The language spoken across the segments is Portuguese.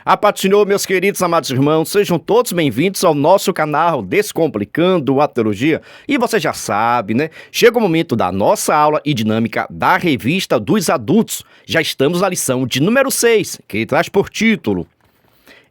A paz do Senhor, meus queridos amados irmãos, sejam todos bem-vindos ao nosso canal Descomplicando a Teologia. E você já sabe, né? Chega o momento da nossa aula e dinâmica da Revista dos Adultos. Já estamos na lição de número 6, que traz por título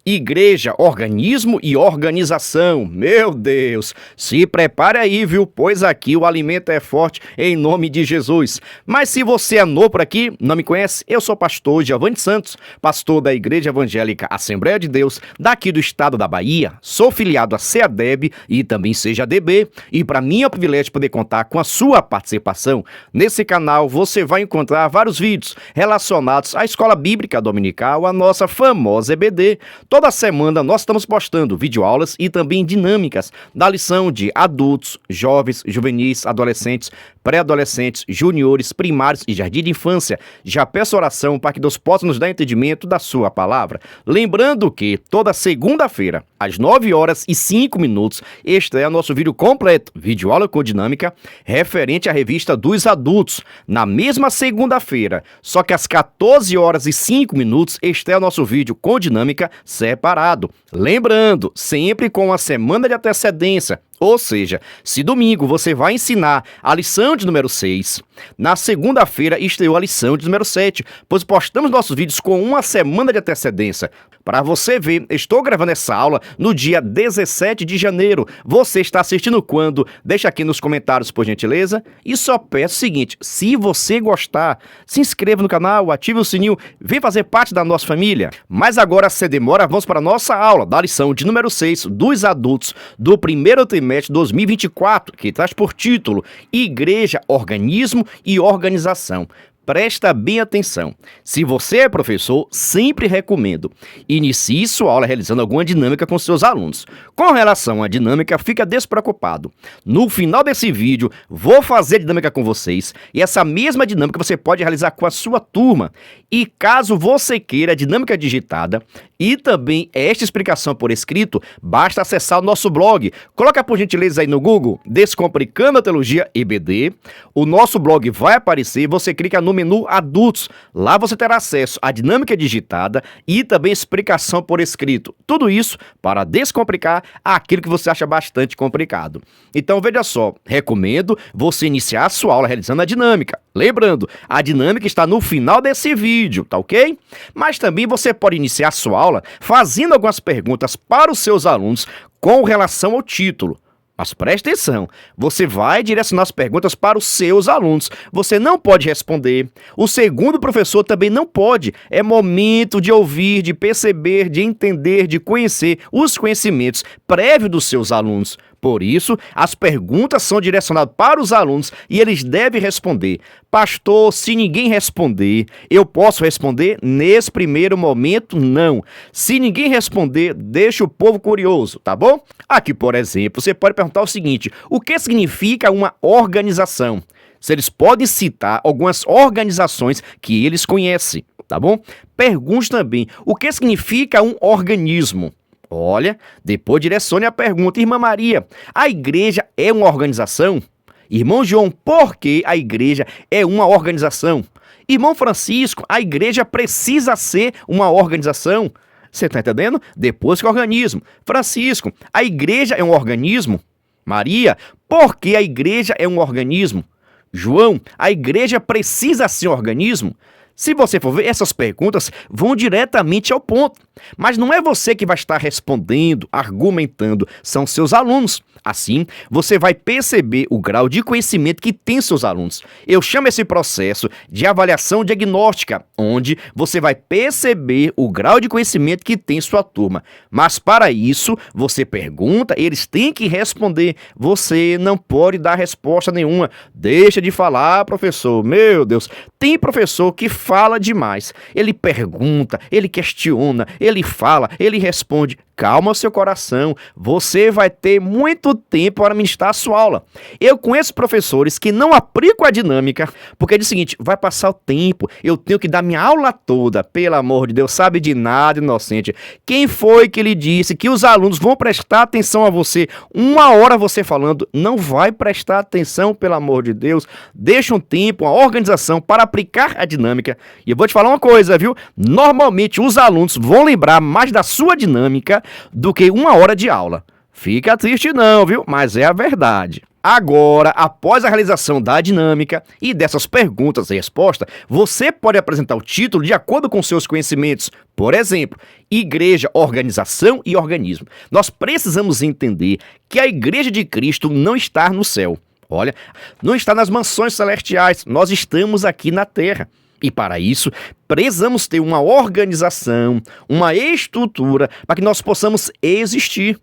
Igreja, Organismo e Organização. Meu Deus, se prepare aí, viu? Pois aqui o alimento é forte em nome de Jesus. Mas se você é novo por aqui, não me conhece, eu sou pastor Giovanni Santos, pastor da Igreja Evangélica Assembleia de Deus, daqui do estado da Bahia. Sou filiado a CEADEB e também CEADB. E para mim é um privilégio poder contar com a sua participação. Nesse canal você vai encontrar vários vídeos relacionados à Escola Bíblica Dominical, a nossa famosa EBD. Toda semana nós estamos postando videoaulas e também dinâmicas da lição de adultos, jovens, juvenis, adolescentes, pré-adolescentes, juniores, primários e jardim de infância. Já peço oração para que Deus possa nos dar entendimento da sua palavra. Lembrando que toda segunda-feira, às 9h05, este é o nosso vídeo completo, videoaula com dinâmica, referente à revista dos adultos. Na mesma segunda-feira, só que às 14h05, este é o nosso vídeo com dinâmica separado. Lembrando, sempre com uma semana de antecedência. Ou seja, se domingo você vai ensinar a lição de número 6, na segunda-feira estreou a lição de número 7, pois postamos nossos vídeos com uma semana de antecedência. Para você ver, estou gravando essa aula no dia 17 de janeiro. Você está assistindo quando? Deixa aqui nos comentários, por gentileza. E só peço o seguinte, se você gostar, se inscreva no canal, ative o sininho, vem fazer parte da nossa família. Mas agora, sem demora, vamos para a nossa aula da lição de número 6 dos adultos do primeiro trimestre 2024, que traz por título Igreja, Organismo e Organização. Presta bem atenção. Se você é professor, sempre recomendo. Inicie sua aula realizando alguma dinâmica com seus alunos. Com relação à dinâmica, fica despreocupado. No final desse vídeo, vou fazer a dinâmica com vocês e essa mesma dinâmica você pode realizar com a sua turma. E caso você queira a dinâmica digitada e também esta explicação por escrito, basta acessar o nosso blog. Coloca por gentileza aí no Google, Descomplicando a Teologia EBD. O nosso blog vai aparecer, você clica no menu Adultos. Lá você terá acesso à dinâmica digitada e também explicação por escrito. Tudo isso para descomplicar aquilo que você acha bastante complicado. Então veja só, recomendo você iniciar a sua aula realizando a dinâmica. Lembrando, a dinâmica está no final desse vídeo, tá ok? Mas também você pode iniciar a sua aula fazendo algumas perguntas para os seus alunos com relação ao título. Mas preste atenção, você vai direcionar as perguntas para os seus alunos. Você não pode responder. O segundo professor também não pode. É momento de ouvir, de perceber, de entender, de conhecer os conhecimentos prévios dos seus alunos. Por isso, as perguntas são direcionadas para os alunos e eles devem responder. Pastor, se ninguém responder, eu posso responder? Nesse primeiro momento, não. Se ninguém responder, deixa o povo curioso, tá bom? Aqui, por exemplo, você pode perguntar o seguinte: o que significa uma organização? Se eles podem citar algumas organizações que eles conhecem, tá bom? Pergunte também, o que significa um organismo? Olha, depois direcione a pergunta: Irmã Maria, a igreja é uma organização? Irmão João, por que a igreja é uma organização? Irmão Francisco, a igreja precisa ser uma organização? Você está entendendo? Depois que organismo. Francisco, a igreja é um organismo? Maria, por que a igreja é um organismo? João, a igreja precisa ser um organismo? Se você for ver, essas perguntas vão diretamente ao ponto. Mas não é você que vai estar respondendo, argumentando, são seus alunos. Assim, você vai perceber o grau de conhecimento que tem seus alunos. Eu chamo esse processo de avaliação diagnóstica, onde você vai perceber o grau de conhecimento que tem sua turma. Mas para isso, você pergunta, eles têm que responder. Você não pode dar resposta nenhuma. Deixa de falar, professor. Meu Deus, tem professor que fala demais. Ele pergunta, ele questiona, ele fala, ele responde. Calma seu coração, você vai ter muito tempo para ministrar a sua aula. Eu conheço professores que não aplicam a dinâmica, porque diz o seguinte: vai passar o tempo, eu tenho que dar minha aula toda. Pelo amor de Deus, sabe de nada, inocente. Quem foi que lhe disse que os alunos vão prestar atenção a você? 1 hora você falando, não vai prestar atenção, pelo amor de Deus. Deixa um tempo, uma organização para aplicar a dinâmica. dinâmica. E eu vou te falar uma coisa, viu? Normalmente os alunos vão lembrar mais da sua dinâmica do que 1 hora de aula. Fica triste não, viu? Mas é a verdade. Agora, após a realização da dinâmica e dessas perguntas e respostas, você pode apresentar o título de acordo com seus conhecimentos. Por exemplo, igreja, organização e organismo. Nós precisamos entender que a igreja de Cristo não está no céu. Olha, não está nas mansões celestiais, nós estamos aqui na terra. E para isso, precisamos ter uma organização, uma estrutura para que nós possamos existir.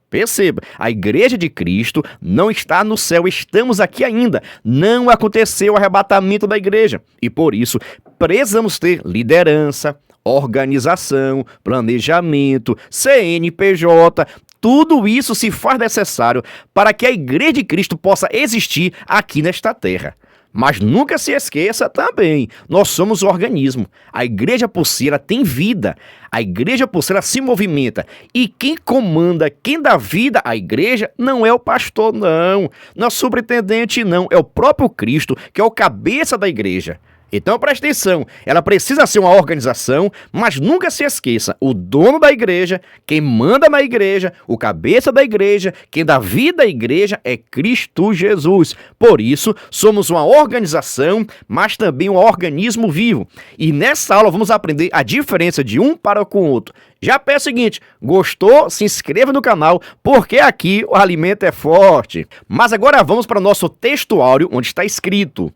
Perceba, a igreja de Cristo não está no céu, estamos aqui ainda. Não aconteceu o arrebatamento da igreja. E por isso, precisamos ter liderança, organização, planejamento, CNPJ. Tudo isso se faz necessário para que a igreja de Cristo possa existir aqui nesta terra. Mas nunca se esqueça também, nós somos um organismo. A igreja por si, ela tem vida. A igreja por si, ela se movimenta. E quem comanda, quem dá vida à igreja, não é o pastor, não. Não é o superintendente, não. É o próprio Cristo, que é o cabeça da igreja. Então preste atenção, ela precisa ser uma organização, mas nunca se esqueça, o dono da igreja, quem manda na igreja, o cabeça da igreja, quem dá vida à igreja é Cristo Jesus. Por isso, somos uma organização, mas também um organismo vivo. E nessa aula vamos aprender a diferença de um para com o outro. Já peço o seguinte, gostou? Se inscreva no canal, porque aqui o alimento é forte. Mas agora vamos para o nosso textuário, onde está escrito: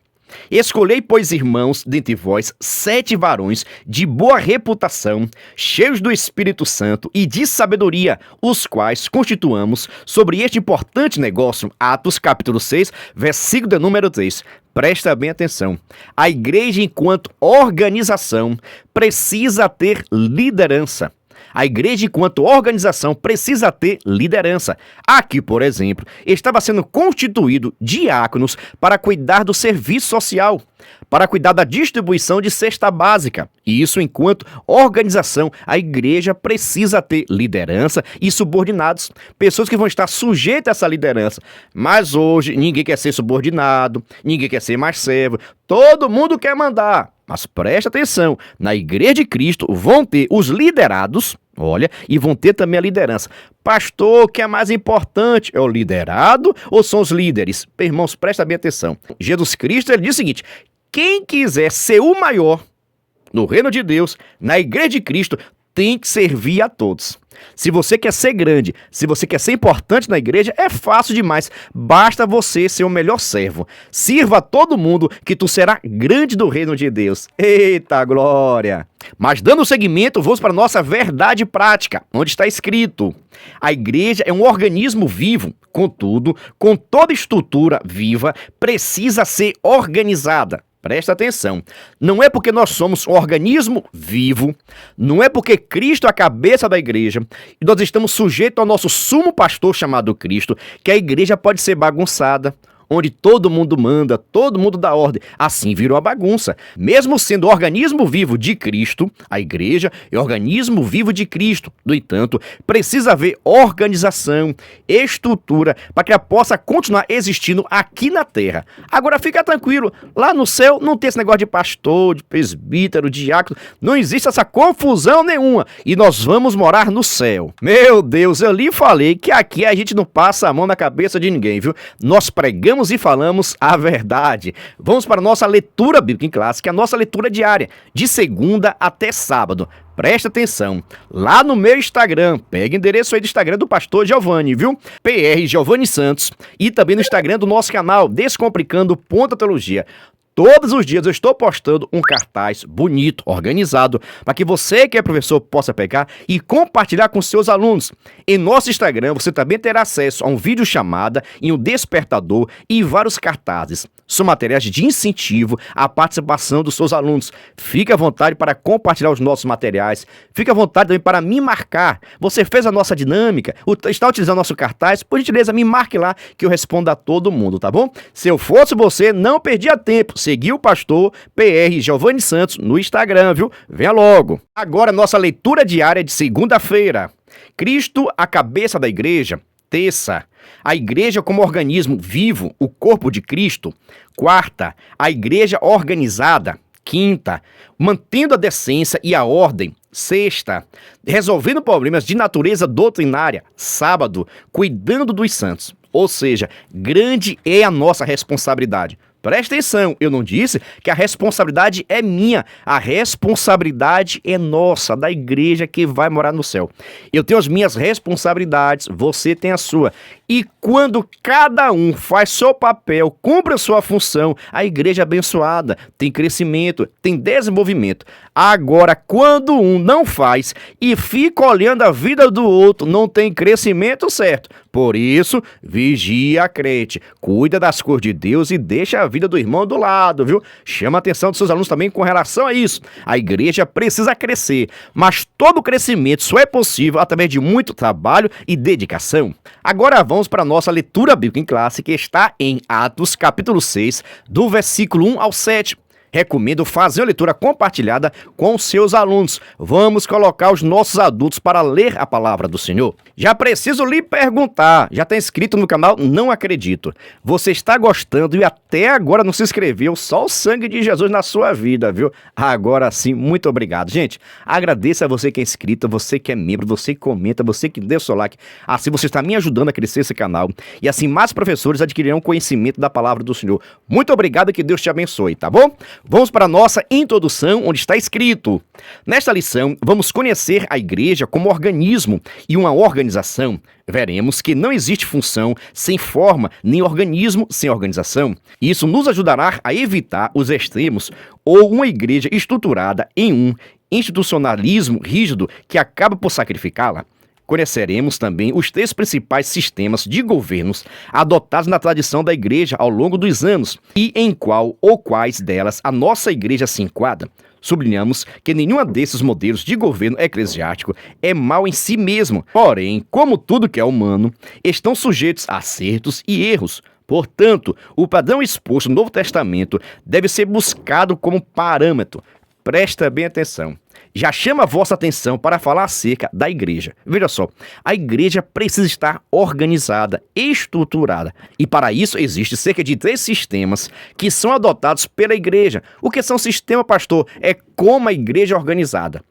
escolhei, pois, irmãos, dentre vós 7 varões de boa reputação, cheios do Espírito Santo e de sabedoria, os quais constituamos sobre este importante negócio. Atos capítulo 6, versículo de número 3. Presta bem atenção. A igreja, enquanto organização, precisa ter liderança. A igreja, enquanto organização, precisa ter liderança. Aqui, por exemplo, estava sendo constituído diáconos para cuidar do serviço social, para cuidar da distribuição de cesta básica. E isso, enquanto organização, a igreja precisa ter liderança e subordinados, pessoas que vão estar sujeitas a essa liderança. Mas hoje, ninguém quer ser subordinado, ninguém quer ser mais servo, todo mundo quer mandar. Mas presta atenção, na igreja de Cristo vão ter os liderados, olha, e vão ter também a liderança. Pastor, o que é mais importante? É o liderado ou são os líderes? Irmãos, presta bem atenção. Jesus Cristo, ele diz o seguinte: quem quiser ser o maior no reino de Deus, na igreja de Cristo, tem que servir a todos. Se você quer ser grande, se você quer ser importante na igreja, é fácil demais. Basta você ser o melhor servo. Sirva a todo mundo que tu será grande do reino de Deus. Eita glória! Mas dando seguimento, vamos para a nossa verdade prática, onde está escrito: a igreja é um organismo vivo, contudo, com toda estrutura viva, precisa ser organizada. Presta atenção, não é porque nós somos um organismo vivo, não é porque Cristo é a cabeça da igreja e nós estamos sujeitos ao nosso sumo pastor chamado Cristo, que a igreja pode ser bagunçada, onde todo mundo manda, todo mundo dá ordem. Assim virou a bagunça. Mesmo sendo organismo vivo de Cristo, a igreja é organismo vivo de Cristo. No entanto, precisa haver organização, estrutura, para que ela possa continuar existindo aqui na terra. Agora fica tranquilo, lá no céu não tem esse negócio de pastor, de presbítero, de diácono, não existe essa confusão nenhuma. E nós vamos morar no céu. Meu Deus, eu lhe falei que aqui a gente não passa a mão na cabeça de ninguém, viu? Nós pregamos e falamos a verdade. Vamos para a nossa leitura bíblica em classe, que é a nossa leitura diária, de segunda até sábado. Presta atenção, lá no meu Instagram, pega o endereço aí do Instagram do pastor Giovanni, viu? PR Giovanni Santos, e também no Instagram do nosso canal, Descomplicando Teologia. Todos os dias eu estou postando um cartaz bonito, organizado, para que você que é professor possa pegar e compartilhar com seus alunos. Em nosso Instagram você também terá acesso a um vídeo chamada e um despertador e vários cartazes. São materiais de incentivo à participação dos seus alunos. Fique à vontade para compartilhar os nossos materiais. Fique à vontade também para me marcar. Você fez a nossa dinâmica, está utilizando nosso cartaz, por gentileza me marque lá que eu respondo a todo mundo, tá bom? Se eu fosse você, não perdia tempo. Seguir o pastor PR Giovanni Santos no Instagram, viu? Venha logo. Agora nossa leitura diária de segunda-feira. Cristo, a cabeça da igreja. Terça, a igreja como organismo vivo, o corpo de Cristo. Quarta, a igreja organizada. Quinta, mantendo a decência e a ordem. Sexta, resolvendo problemas de natureza doutrinária. Sábado, cuidando dos santos. Ou seja, grande é a nossa responsabilidade. Presta atenção, eu não disse que a responsabilidade é minha, a responsabilidade é nossa, da igreja que vai morar no céu. Eu tenho as minhas responsabilidades, você tem a sua. E quando cada um faz seu papel, cumpre a sua função, a igreja é abençoada, tem crescimento, tem desenvolvimento. Agora, quando um não faz e fica olhando a vida do outro, não tem crescimento certo. Por isso, vigia, crente, cuida das coisas de Deus e deixa a vida do irmão do lado, viu? Chama a atenção dos seus alunos também com relação a isso. A igreja precisa crescer, mas todo crescimento só é possível através de muito trabalho e dedicação. Agora vamos para a nossa leitura bíblica em classe, que está em Atos, capítulo 6, do versículo 1 ao 7. Recomendo fazer uma leitura compartilhada com seus alunos. Vamos colocar os nossos adultos para ler a palavra do Senhor. Já preciso lhe perguntar, já está inscrito no canal? Não acredito. Você está gostando e até agora não se inscreveu? Só o sangue de Jesus na sua vida, viu? Agora sim, muito obrigado. Gente, agradeço a você que é inscrito, você que é membro, você que comenta, você que deu seu like. Assim você está me ajudando a crescer esse canal. E assim mais professores adquirirão conhecimento da palavra do Senhor. Muito obrigado e que Deus te abençoe, tá bom? Vamos para a nossa introdução, onde está escrito. Nesta lição, vamos conhecer a igreja como organismo e uma organização. Veremos que não existe função sem forma, nem organismo sem organização. Isso nos ajudará a evitar os extremos ou uma igreja estruturada em um institucionalismo rígido que acaba por sacrificá-la. Conheceremos também os 3 principais sistemas de governos adotados na tradição da igreja ao longo dos anos e em qual ou quais delas a nossa igreja se enquadra. Sublinhamos que nenhum desses modelos de governo eclesiástico é mau em si mesmo, porém, como tudo que é humano, estão sujeitos a acertos e erros. Portanto, o padrão exposto no Novo Testamento deve ser buscado como parâmetro. Presta bem atenção. Já chama a vossa atenção para falar acerca da igreja. Veja só, a igreja precisa estar organizada, estruturada. E para isso existe cerca de 3 sistemas que são adotados pela igreja. O que são sistemas, pastor? É como a igreja é organizada.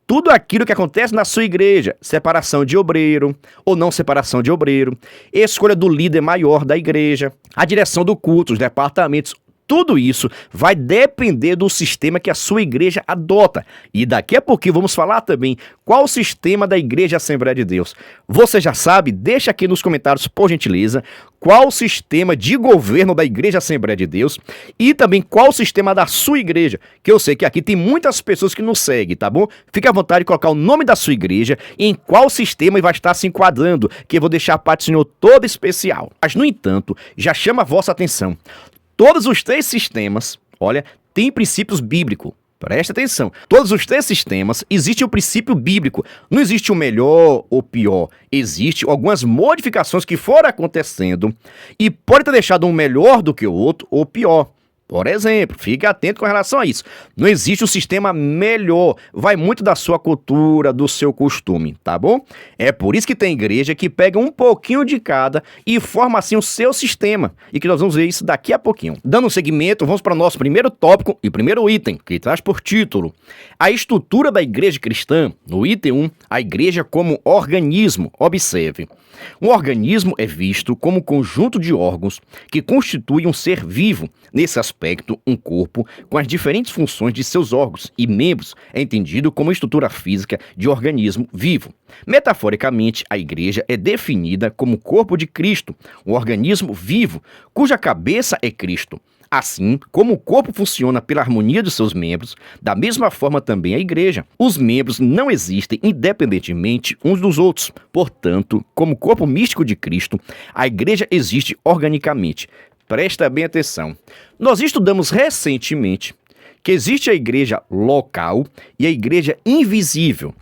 Tudo aquilo que acontece na sua igreja, separação de obreiro ou não separação de obreiro, escolha do líder maior da igreja, a direção do culto, os departamentos, tudo isso vai depender do sistema que a sua igreja adota. E daqui a pouquinho vamos falar também qual o sistema da Igreja Assembleia de Deus. Você já sabe? Deixa aqui nos comentários, por gentileza, qual o sistema de governo da Igreja Assembleia de Deus e também qual o sistema da sua igreja, que eu sei que aqui tem muitas pessoas que nos seguem, tá bom? Fique à vontade de colocar o nome da sua igreja e em qual sistema vai estar se enquadrando, que eu vou deixar a parte do Senhor toda especial. Mas, no entanto, já chama a vossa atenção. Todos os 3 sistemas, olha, têm princípios bíblicos. Presta atenção. Todos os 3 sistemas existe um princípio bíblico. Não existe o melhor ou pior. Existem algumas modificações que foram acontecendo e pode ter deixado um melhor do que o outro ou pior. Por exemplo, fique atento com relação a isso. Não existe um sistema melhor. Vai muito da sua cultura, do seu costume, tá bom? É por isso que tem igreja que pega um pouquinho de cada e forma assim o seu sistema. E que nós vamos ver isso daqui a pouquinho. Dando seguimento, vamos para o nosso primeiro tópico e primeiro item, que traz por título a estrutura da igreja cristã. No item 1, a igreja como organismo. Observe. Um organismo é visto como um conjunto de órgãos que constitui um ser vivo. Nesse aspecto, um corpo com as diferentes funções de seus órgãos e membros é entendido como estrutura física de organismo vivo. Metaforicamente, a igreja é definida como o corpo de Cristo, um organismo vivo, cuja cabeça é Cristo. Assim como o corpo funciona pela harmonia de seus membros, da mesma forma também a igreja. Os membros não existem independentemente uns dos outros. Portanto, como corpo místico de Cristo, a igreja existe organicamente. Presta bem atenção. Nós estudamos recentemente que existe a igreja local e a igreja invisível.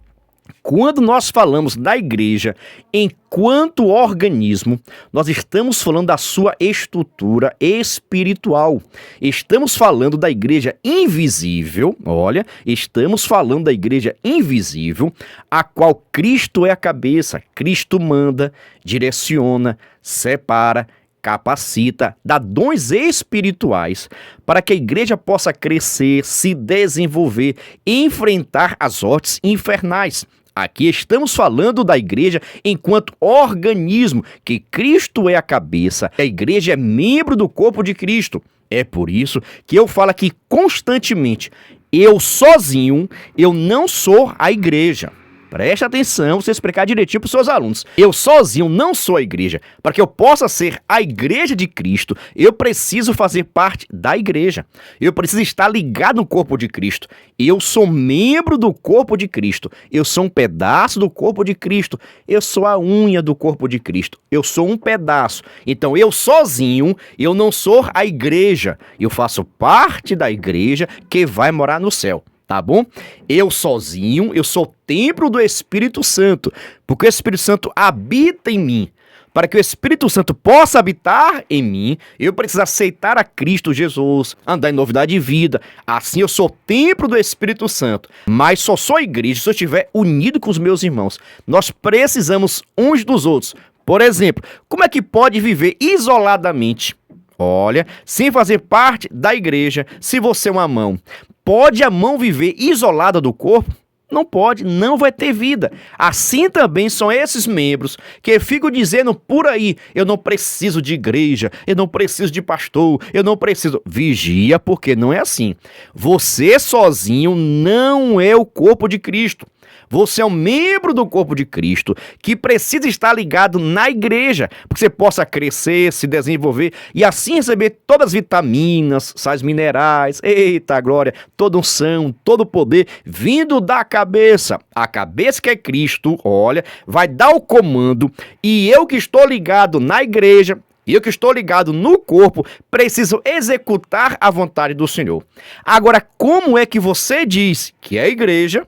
Quando nós falamos da igreja enquanto organismo, nós estamos falando da sua estrutura espiritual. Estamos falando da igreja invisível, olha, estamos falando da igreja invisível, a qual Cristo é a cabeça. Cristo manda, direciona, separa, capacita, dá dons espirituais para que a igreja possa crescer, se desenvolver e enfrentar as hostes infernais. Aqui estamos falando da igreja enquanto organismo, que Cristo é a cabeça, a igreja é membro do corpo de Cristo. É por isso que eu falo aqui constantemente, eu sozinho, eu não sou a igreja. Preste atenção, você explicar direitinho para os seus alunos. Eu sozinho não sou a igreja. Para que eu possa ser a igreja de Cristo, eu preciso fazer parte da igreja. Eu preciso estar ligado no corpo de Cristo. Eu sou membro do corpo de Cristo. Eu sou um pedaço do corpo de Cristo. Eu sou a unha do corpo de Cristo. Eu sou um pedaço. Então eu sozinho, eu não sou a igreja. Eu faço parte da igreja que vai morar no céu. Tá bom? Eu sozinho, eu sou templo do Espírito Santo, porque o Espírito Santo habita em mim. Para que o Espírito Santo possa habitar em mim, eu preciso aceitar a Cristo Jesus, andar em novidade de vida. Assim eu sou templo do Espírito Santo, mas só sou igreja se eu estiver unido com os meus irmãos. Nós precisamos uns dos outros. Por exemplo, como é que pode viver isoladamente? Olha, sem fazer parte da igreja, se você é uma mão, pode a mão viver isolada do corpo? Não pode, não vai ter vida. Assim também são esses membros que ficam dizendo por aí, eu não preciso de igreja, eu não preciso de pastor, eu não preciso. Vigia, porque não é assim. Você sozinho não é o corpo de Cristo. Você é um membro do corpo de Cristo que precisa estar ligado na igreja, para que você possa crescer, se desenvolver e assim receber todas as vitaminas, sais minerais, eita glória, toda unção, todo poder vindo da cabeça. A cabeça que é Cristo, olha, vai dar o comando e eu que estou ligado na igreja, e eu que estou ligado no corpo, preciso executar a vontade do Senhor. Agora, como é que você diz que é a igreja,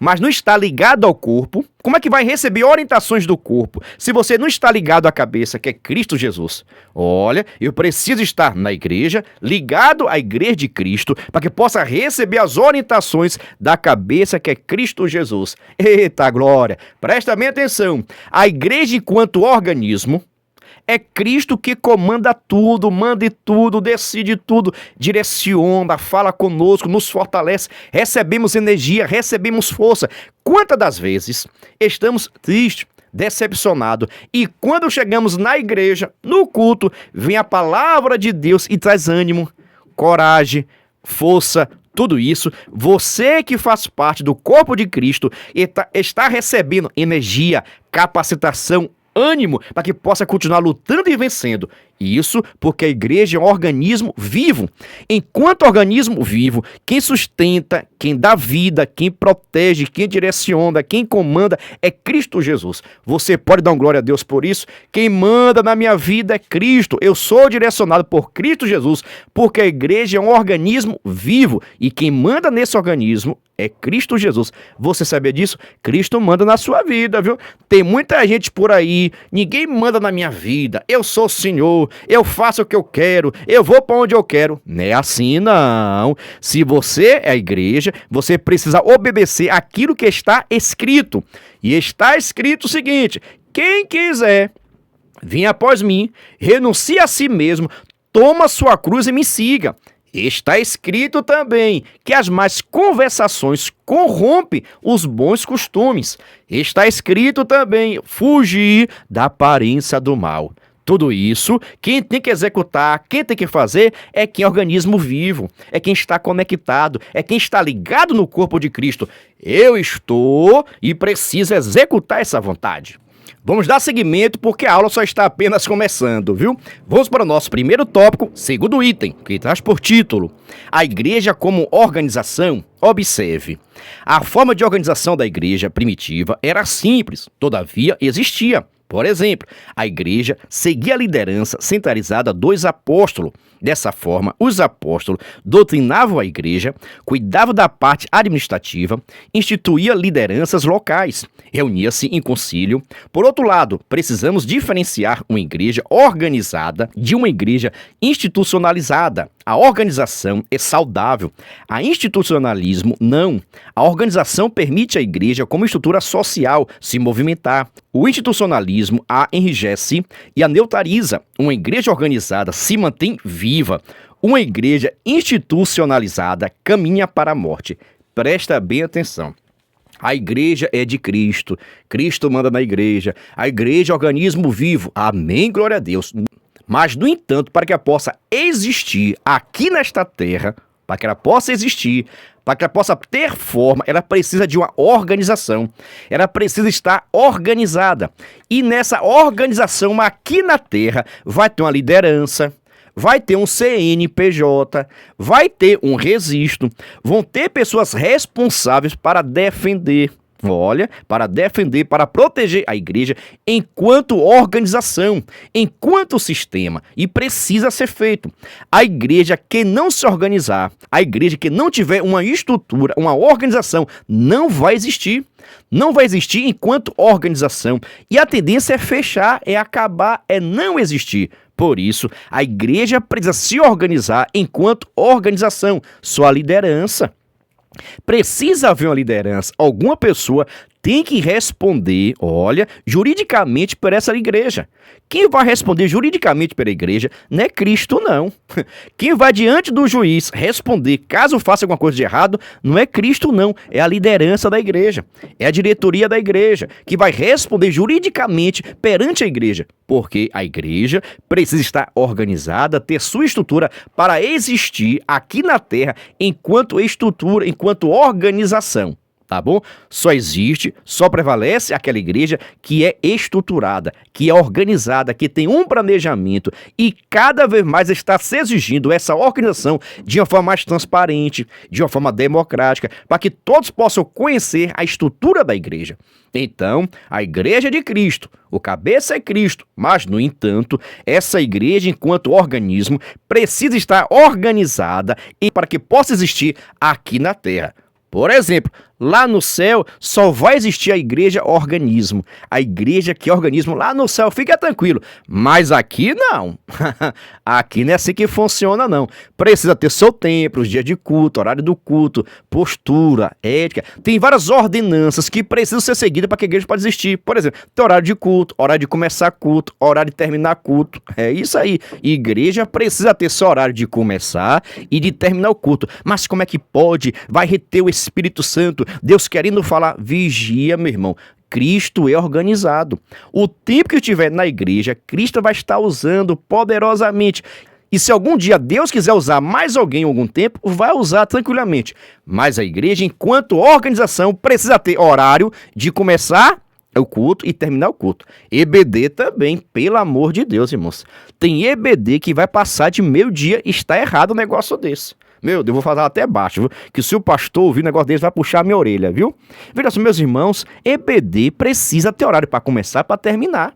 mas não está ligado ao corpo? Como é que vai receber orientações do corpo se você não está ligado à cabeça, que é Cristo Jesus? Olha, eu preciso estar na igreja, ligado à igreja de Cristo, para que possa receber as orientações da cabeça, que é Cristo Jesus. Eita glória! Presta bem atenção. A igreja enquanto organismo, é Cristo que comanda tudo, manda tudo, decide tudo, direciona, fala conosco, nos fortalece, recebemos energia, recebemos força. Quantas das vezes estamos tristes, decepcionados, e quando chegamos na igreja, no culto, vem a palavra de Deus e traz ânimo, coragem, força, tudo isso, você que faz parte do corpo de Cristo está recebendo energia, capacitação, ânimo para que possa continuar lutando e vencendo. Isso porque a igreja é um organismo vivo. Enquanto organismo vivo, quem sustenta, quem dá vida, quem protege, quem direciona, quem comanda é Cristo Jesus. Você pode dar glória a Deus por isso? Quem manda na minha vida é Cristo. Eu sou direcionado por Cristo Jesus, porque a igreja é um organismo vivo e quem manda nesse organismo é Cristo Jesus. Você sabia disso? Cristo manda na sua vida, viu? Tem muita gente por aí, ninguém manda na minha vida. Eu sou o Senhor, eu faço o que eu quero, eu vou para onde eu quero. Não é assim, não. Se você é a igreja, você precisa obedecer aquilo que está escrito. E está escrito o seguinte: quem quiser vir após mim, renuncie a si mesmo, toma sua cruz e me siga. Está escrito também que as más conversações corrompem os bons costumes. Está escrito também fugir da aparência do mal. Tudo isso, quem tem que executar, quem tem que fazer, é quem é organismo vivo, é quem está conectado, é quem está ligado no corpo de Cristo. Eu estou e preciso executar essa vontade. Vamos dar seguimento porque a aula só está apenas começando, viu? Vamos para o nosso primeiro tópico, segundo item, que traz por título: a igreja como organização. Observe, a forma de organização da igreja primitiva era simples, todavia existia. Por exemplo, a igreja seguia a liderança centralizada dos apóstolos. Dessa forma, os apóstolos doutrinavam a igreja, cuidavam da parte administrativa, instituíam lideranças locais, reunia-se em concílio. Por outro lado, precisamos diferenciar uma igreja organizada de uma igreja institucionalizada. A organização é saudável, a institucionalismo não. A organização permite à igreja, como estrutura social, se movimentar. O institucionalismo organismo a enrijece e a neutraliza. Uma igreja organizada se mantém viva. Uma igreja institucionalizada caminha para a morte. Presta bem atenção. A igreja é de Cristo. Cristo manda na igreja. A igreja é organismo vivo. Amém, glória a Deus. Mas, no entanto, para que ela possa existir aqui nesta terra, para que ela possa existir, para que ela possa ter forma, ela precisa de uma organização. Ela precisa estar organizada. E nessa organização aqui na terra vai ter uma liderança, vai ter um CNPJ, vai ter um registro, vão ter pessoas responsáveis para defender. Olha, para defender, para proteger a igreja enquanto organização, enquanto sistema, e precisa ser feito. A igreja que não se organizar, a igreja que não tiver uma estrutura, uma organização, não vai existir. Não vai existir enquanto organização. E a tendência é fechar, é acabar, é não existir. Por isso, a igreja precisa se organizar enquanto organização, sua liderança. Precisa haver uma liderança. Alguma pessoa tem que responder, olha, juridicamente por essa igreja. Quem vai responder juridicamente pela igreja não é Cristo, não. Quem vai diante do juiz responder caso faça alguma coisa de errado não é Cristo, não. É a liderança da igreja. É a diretoria da igreja que vai responder juridicamente perante a igreja. Porque a igreja precisa estar organizada, ter sua estrutura para existir aqui na terra enquanto estrutura, enquanto organização. Tá bom? Só existe, só prevalece aquela igreja que é estruturada, que é organizada, que tem um planejamento e cada vez mais está se exigindo essa organização de uma forma mais transparente, de uma forma democrática, para que todos possam conhecer a estrutura da igreja. Então, a igreja é de Cristo, o cabeça é Cristo, mas, no entanto, essa igreja, enquanto organismo, precisa estar organizada e para que possa existir aqui na terra. Por exemplo, lá no céu só vai existir a igreja organismo. A igreja que é organismo lá no céu, fica tranquilo. Mas aqui não. Aqui não é assim que funciona, não. Precisa ter seu templo, os dias de culto, horário do culto, postura, ética. Tem várias ordenanças que precisam ser seguidas para que a igreja possa existir. Por exemplo, tem horário de culto, horário de começar culto, horário de terminar culto. É isso aí. Igreja precisa ter seu horário de começar e de terminar o culto. Mas como é que pode? Vai reter o Espírito Santo, Deus querendo falar, vigia, meu irmão. Cristo é organizado. O tempo que estiver na igreja, Cristo vai estar usando poderosamente. E se algum dia Deus quiser usar mais alguém em algum tempo, vai usar tranquilamente. Mas a igreja, enquanto organização, precisa ter horário de começar o culto e terminar o culto. EBD também, pelo amor de Deus, irmãos. Tem EBD que vai passar de meio-dia e está errado um negócio desse. Meu Deus, eu vou falar até baixo, viu? Que se o pastor ouvir um negócio desse, vai puxar a minha orelha, viu? Veja só, meus irmãos, EBD precisa ter horário para começar e para terminar.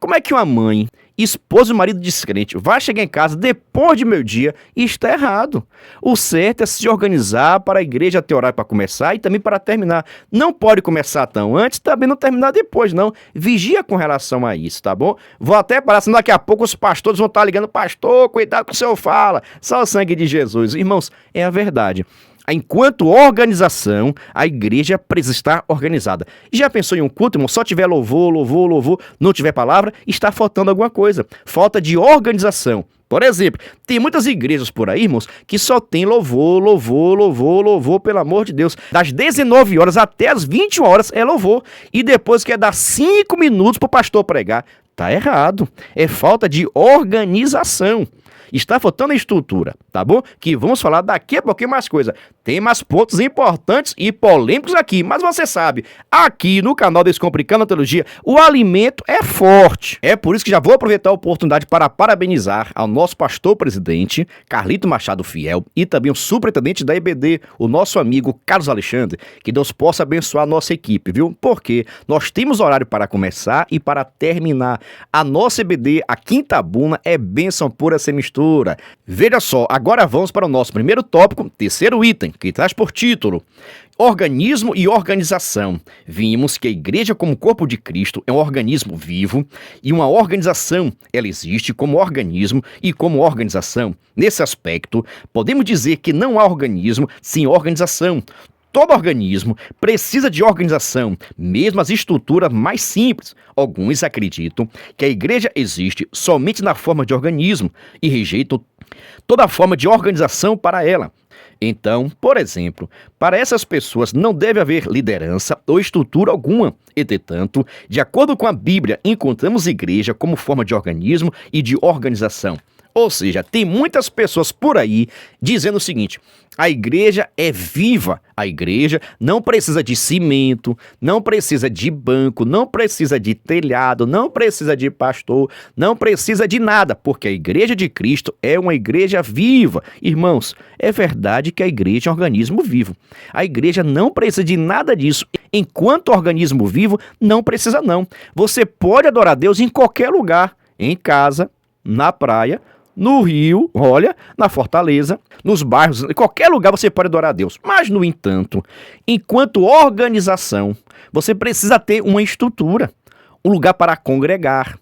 Como é que uma mãe, esposa e marido descrente vai chegar em casa depois de meio-dia e está errado? O certo é se organizar para a igreja ter horário para começar e também para terminar. Não pode começar tão antes, também não terminar depois, não. Vigia com relação a isso, tá bom? Vou até parar, senão daqui a pouco os pastores vão estar ligando, pastor, cuidado com o que o senhor fala, só o sangue de Jesus. Irmãos, é a verdade. Enquanto organização, a igreja precisa estar organizada. Já pensou em um culto, irmão? Só tiver louvor, não tiver palavra, está faltando alguma coisa. Falta de organização. Por exemplo, tem muitas igrejas por aí, irmãos, que só tem louvor, pelo amor de Deus. Das 19 horas até as 21 horas é louvor. E depois quer dar 5 minutos para o pastor pregar. Tá errado. É falta de organização. Está faltando a estrutura, tá bom? Que vamos falar daqui a pouquinho mais coisa. Tem mais pontos importantes e polêmicos aqui, mas você sabe, aqui no canal Descomplicando a Teologia, o alimento é forte. É por isso que já vou aproveitar a oportunidade para parabenizar ao nosso pastor-presidente, Carlito Machado Fiel, e também o superintendente da EBD, o nosso amigo Carlos Alexandre. Que Deus possa abençoar a nossa equipe, viu? Porque nós temos horário para começar e para terminar. A nossa EBD, a Quintabuna, é bênção pura sem mistura. Veja só, agora vamos para o nosso primeiro tópico, terceiro item, que traz por título Organismo e Organização. Vimos que a igreja como corpo de Cristo é um organismo vivo e uma organização, ela existe como organismo e como organização. Nesse aspecto, podemos dizer que não há organismo sem organização. Todo organismo precisa de organização, mesmo as estruturas mais simples. Alguns acreditam que a igreja existe somente na forma de organismo e rejeitam toda forma de organização para ela. Então, por exemplo, para essas pessoas não deve haver liderança ou estrutura alguma. Entretanto, de acordo com a Bíblia, encontramos igreja como forma de organismo e de organização. Ou seja, tem muitas pessoas por aí dizendo o seguinte: a igreja é viva, a igreja não precisa de cimento, não precisa de banco, não precisa de telhado, não precisa de pastor, não precisa de nada, porque a igreja de Cristo é uma igreja viva. Irmãos, é verdade que a igreja é um organismo vivo. A igreja não precisa de nada disso. Enquanto organismo vivo, não precisa não. Você pode adorar Deus em qualquer lugar, em casa, na praia, no Rio, olha, na Fortaleza, nos bairros, em qualquer lugar você pode adorar a Deus. Mas, no entanto, enquanto organização, você precisa ter uma estrutura, um lugar para congregar,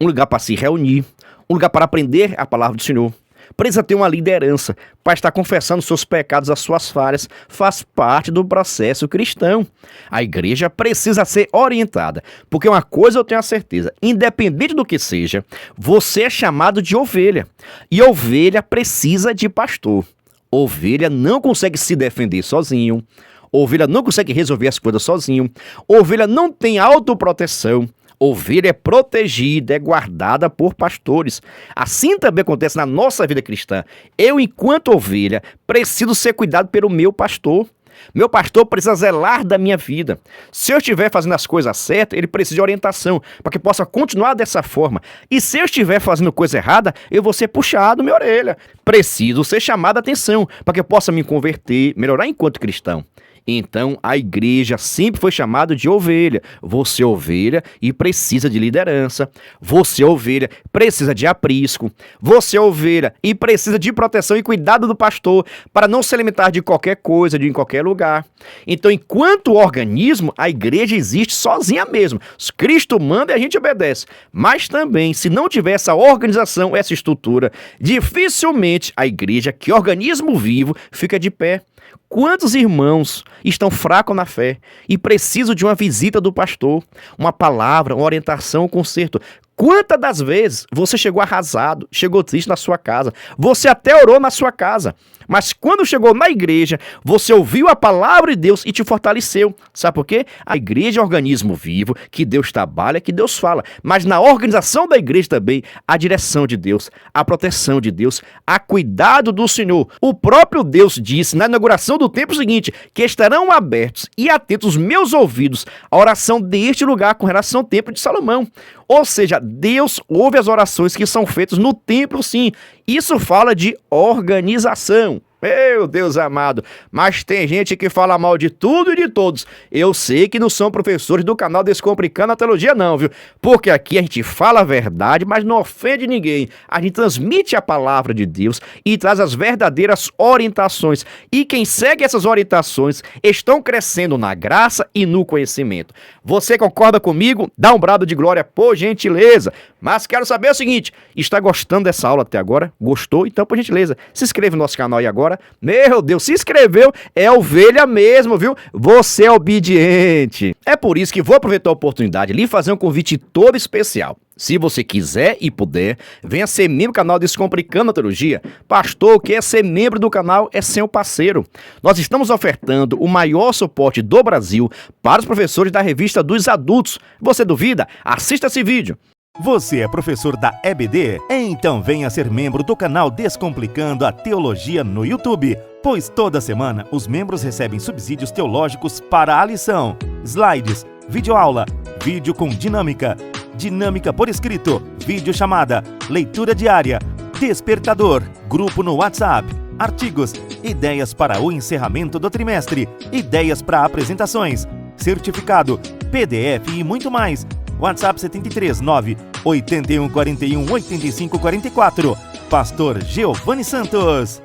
um lugar para se reunir, um lugar para aprender a palavra do Senhor. Precisa ter uma liderança para estar confessando seus pecados, as suas falhas. Faz parte do processo cristão. A igreja precisa ser orientada, porque uma coisa eu tenho a certeza: independente do que seja, você é chamado de ovelha. E ovelha precisa de pastor. Ovelha não consegue se defender sozinho. Ovelha não consegue resolver as coisas sozinho. Ovelha não tem autoproteção. Ovelha é protegida, é guardada por pastores. Assim também acontece na nossa vida cristã. Eu, enquanto ovelha, preciso ser cuidado pelo meu pastor. Meu pastor precisa zelar da minha vida. Se eu estiver fazendo as coisas certas, ele precisa de orientação, para que possa continuar dessa forma. E se eu estiver fazendo coisa errada, eu vou ser puxado minha orelha. Preciso ser chamado a atenção, para que eu possa me converter, melhorar enquanto cristão. Então, a igreja sempre foi chamada de ovelha. Você é ovelha e precisa de liderança. Você é ovelha, precisa de aprisco. Você é ovelha e precisa de proteção e cuidado do pastor para não se alimentar de qualquer coisa, de em qualquer lugar. Então, enquanto organismo, a igreja existe sozinha mesmo. Cristo manda e a gente obedece. Mas também, se não tiver essa organização, essa estrutura, dificilmente a igreja, que é organismo vivo, fica de pé. Quantos irmãos estão fracos na fé e precisam de uma visita do pastor, uma palavra, uma orientação, um conserto? Quantas das vezes você chegou arrasado, chegou triste na sua casa, você até orou na sua casa, mas quando chegou na igreja, você ouviu a palavra de Deus e te fortaleceu. Sabe por quê? A igreja é um organismo vivo, que Deus trabalha, que Deus fala, mas na organização da igreja também, a direção de Deus, a proteção de Deus, a cuidado do Senhor. O próprio Deus disse na inauguração do templo seguinte, que estarão abertos e atentos os meus ouvidos à oração deste lugar com relação ao templo de Salomão. Ou seja, Deus ouve as orações que são feitas no templo, sim. Isso fala de organização. Meu Deus amado, mas tem gente que fala mal de tudo e de todos. Eu sei que não são professores do canal Descomplicando a Teologia não, viu? Porque aqui a gente fala a verdade, mas não ofende ninguém. A gente transmite a palavra de Deus e traz as verdadeiras orientações. E quem segue essas orientações estão crescendo na graça e no conhecimento. Você concorda comigo? Dá um brado de glória, por gentileza. Mas quero saber o seguinte, está gostando dessa aula até agora? Gostou? Então, por gentileza, se inscreva no nosso canal aí agora. Meu Deus, se inscreveu, é ovelha mesmo, viu? Você é obediente. É por isso que vou aproveitar a oportunidade de lhe fazer um convite todo especial. Se você quiser e puder, venha ser membro do canal Descomplicando a Teologia. Pastor, quer ser membro do canal é seu parceiro. Nós estamos ofertando o maior suporte do Brasil para os professores da revista dos adultos. Você duvida? Assista esse vídeo. Você é professor da EBD? Então venha ser membro do canal Descomplicando a Teologia no YouTube, pois toda semana os membros recebem subsídios teológicos para a lição, slides, videoaula, vídeo com dinâmica, dinâmica por escrito, videochamada, leitura diária, despertador, grupo no WhatsApp, artigos, ideias para o encerramento do trimestre, ideias para apresentações, certificado, PDF e muito mais. WhatsApp 73 9 81 41 85 44. Pastor Giovanni Santos.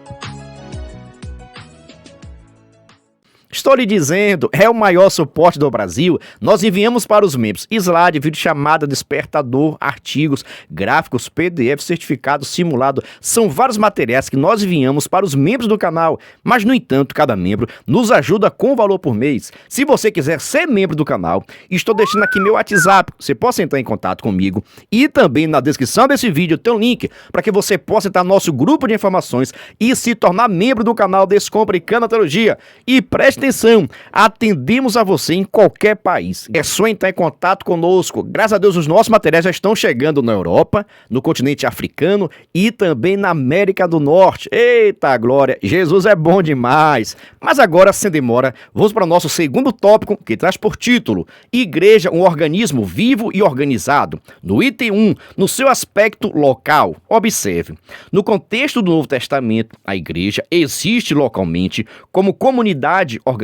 Estou lhe dizendo, é o maior suporte do Brasil. Nós enviamos para os membros slide, videochamada, despertador, artigos, gráficos, PDF, certificado, simulado. São vários materiais que nós enviamos para os membros do canal. Mas, no entanto, cada membro nos ajuda com valor por mês. Se você quiser ser membro do canal, estou deixando aqui meu WhatsApp. Você possa entrar em contato comigo. E também na descrição desse vídeo tem um link para que você possa entrar no nosso grupo de informações e se tornar membro do canal Descomplicando a Teologia. E preste atenção, atendemos a você em qualquer país. É só entrar em contato conosco. Graças a Deus os nossos materiais já estão chegando na Europa, no continente africano e também na América do Norte. Eita glória, Jesus é bom demais. Mas agora, sem demora, vamos para o nosso segundo tópico, que traz por título Igreja, um organismo vivo e organizado. No item 1, no seu aspecto local. Observe, no contexto do Novo Testamento, a igreja existe localmente como comunidade organizada.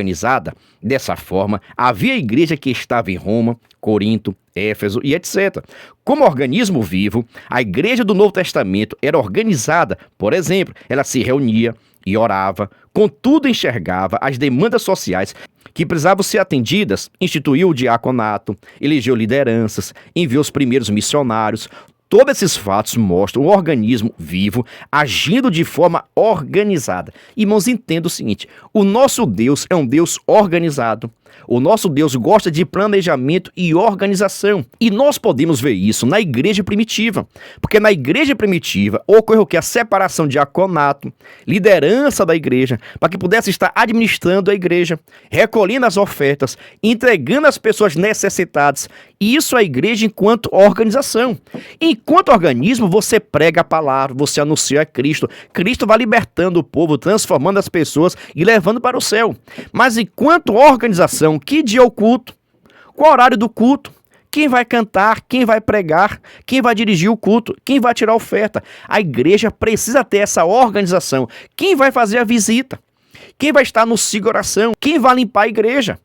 Dessa forma, havia a igreja que estava em Roma, Corinto, Éfeso e etc. Como organismo vivo, a igreja do Novo Testamento era organizada. Por exemplo, ela se reunia e orava, contudo enxergava as demandas sociais que precisavam ser atendidas, instituiu o diaconato, elegeu lideranças, enviou os primeiros missionários. Todos esses fatos mostram um organismo vivo agindo de forma organizada. Irmãos, entenda o seguinte, o nosso Deus é um Deus organizado. O nosso Deus gosta de planejamento e organização. E nós podemos ver isso na igreja primitiva. Porque na igreja primitiva ocorreu que a separação de diaconato, liderança da igreja, para que pudesse estar administrando a igreja, recolhendo as ofertas, entregando às pessoas necessitadas. Isso é a igreja enquanto organização. Enquanto organismo, você prega a palavra, você anuncia a Cristo. Cristo vai libertando o povo, transformando as pessoas e levando para o céu. Mas enquanto organização, que dia é o culto? Qual horário do culto? Quem vai cantar? Quem vai pregar? Quem vai dirigir o culto? Quem vai tirar a oferta? A igreja precisa ter essa organização. Quem vai fazer a visita? Quem vai estar no oração? Quem vai limpar a igreja?